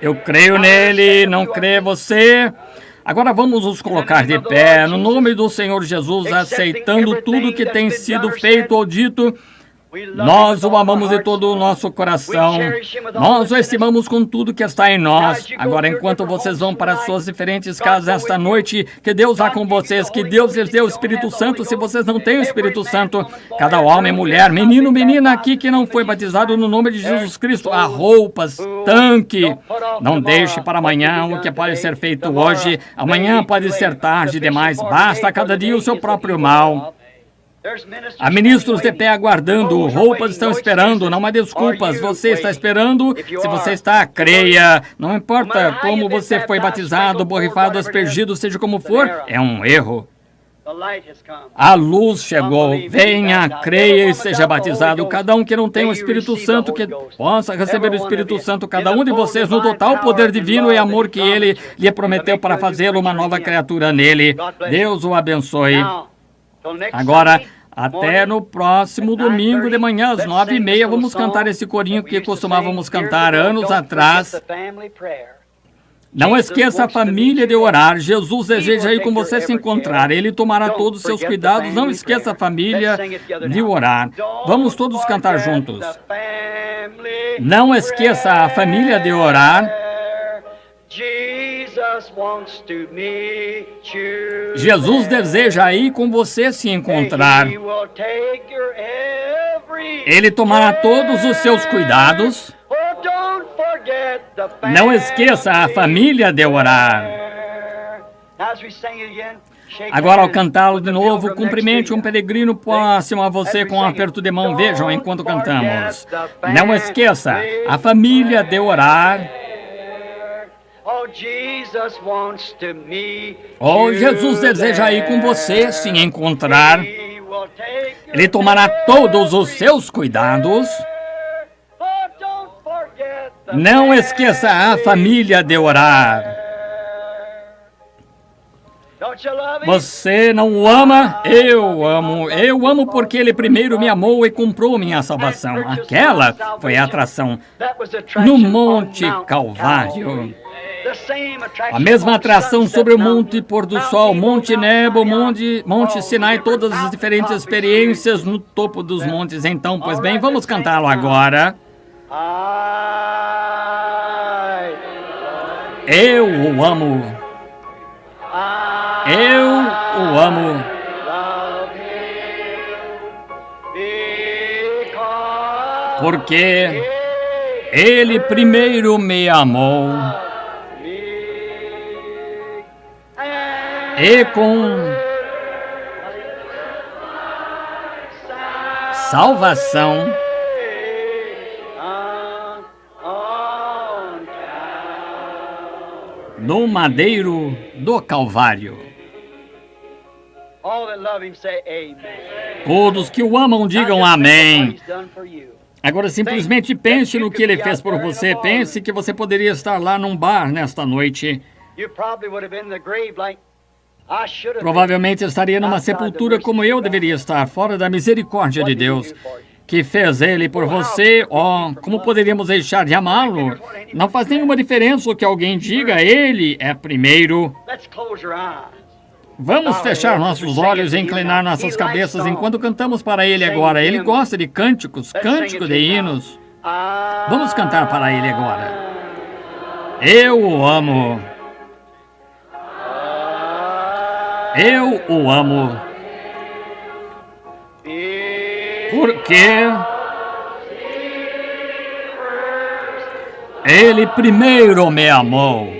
Eu creio nele, não crê você? Agora vamos nos colocar de pé, no nome do Senhor Jesus, aceitando tudo que tem sido feito ou dito. Nós o amamos de todo o nosso coração. Nós o estimamos com tudo que está em nós. Agora, enquanto vocês vão para suas diferentes casas esta noite, que Deus vá com vocês, que Deus lhes dê o Espírito Santo, se vocês não têm o Espírito Santo. Cada homem, mulher, menino, menina aqui que não foi batizado no nome de Jesus Cristo, há roupas, tanque. Não deixe para amanhã o que pode ser feito hoje. Amanhã pode ser tarde demais. Basta a cada dia o seu próprio mal. Há ministros de pé aguardando, roupas estão esperando, não há desculpas, você está esperando, se você está, creia, não importa como você foi batizado, borrifado, aspergido, seja como for, é um erro. A luz chegou, venha, creia e seja batizado. Cada um que não tem o Espírito Santo, que possa receber o Espírito Santo, cada um de vocês no total poder divino e amor que Ele lhe prometeu para fazer uma nova criatura nele. Deus o abençoe. Agora, até no próximo domingo de manhã, às 9h30, vamos cantar esse corinho que costumávamos cantar anos atrás. Não esqueça a família de orar. Jesus deseja ir com você se encontrar. Ele tomará todos os seus cuidados. Não esqueça a família de orar. Vamos todos cantar juntos. Não esqueça a família de orar. Jesus deseja ir com você se encontrar. Ele tomará todos os seus cuidados. Não esqueça a família de orar. Agora, ao cantá-lo de novo, cumprimente um peregrino próximo a você com um aperto de mão. Vejam enquanto cantamos. Não esqueça a família de orar. Oh, Jesus deseja ir com você se encontrar. Ele tomará todos os seus cuidados. Não esqueça a família de orar. Você não o ama? Eu amo. Eu amo porque Ele primeiro me amou e comprou minha salvação. Aquela foi a atração no Monte Calvário. A mesma atração sobre o Monte Pôr do Sol, Monte Nebo, Monte Sinai, todas as diferentes experiências no topo dos montes. Então, pois bem, vamos cantá-lo agora. Eu o amo. Eu o amo. Porque Ele primeiro me amou. E com salvação no madeiro do Calvário. Todos que o amam digam amém. Agora simplesmente pense no que ele fez por você. Pense que você poderia estar lá num bar nesta noite. Provavelmente estaria numa sepultura como eu deveria estar, fora da misericórdia de Deus, que fez ele por você. Oh, como poderíamos deixar de amá-lo? Não faz nenhuma diferença o que alguém diga, ele é primeiro. Vamos fechar nossos olhos e inclinar nossas cabeças enquanto cantamos para ele agora. Ele gosta de cânticos, cântico de hinos. Vamos cantar para ele agora. Eu o amo. Eu o amo. Porque ele primeiro me amou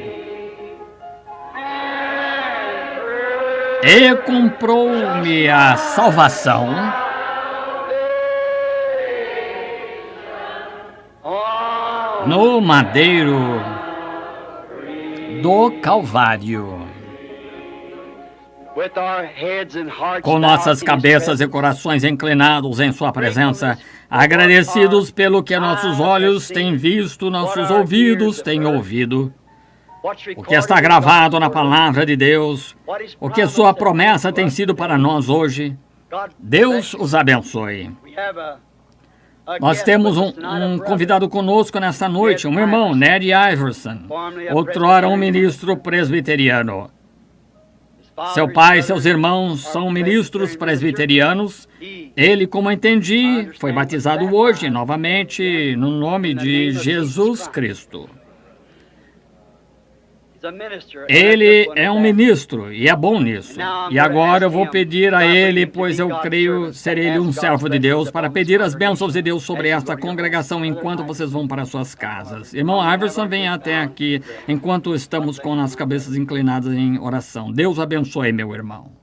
e comprou-me a salvação no madeiro do Calvário. Com nossas cabeças e corações inclinados em sua presença, agradecidos pelo que nossos olhos têm visto, nossos ouvidos têm ouvido, o que está gravado na palavra de Deus, o que sua promessa tem sido para nós hoje. Deus os abençoe. Nós temos um convidado conosco nesta noite, um irmão, Ned Iverson, outrora um ministro presbiteriano. Seu pai e seus irmãos são ministros presbiterianos. Ele, como entendi, foi batizado hoje, novamente, no nome de Jesus Cristo. Ele é um ministro e é bom nisso. E agora eu vou pedir a ele, pois eu creio ser ele um servo de Deus, para pedir as bênçãos de Deus sobre esta congregação enquanto vocês vão para suas casas. Irmão Iverson, venha até aqui enquanto estamos com as cabeças inclinadas em oração. Deus abençoe, meu irmão.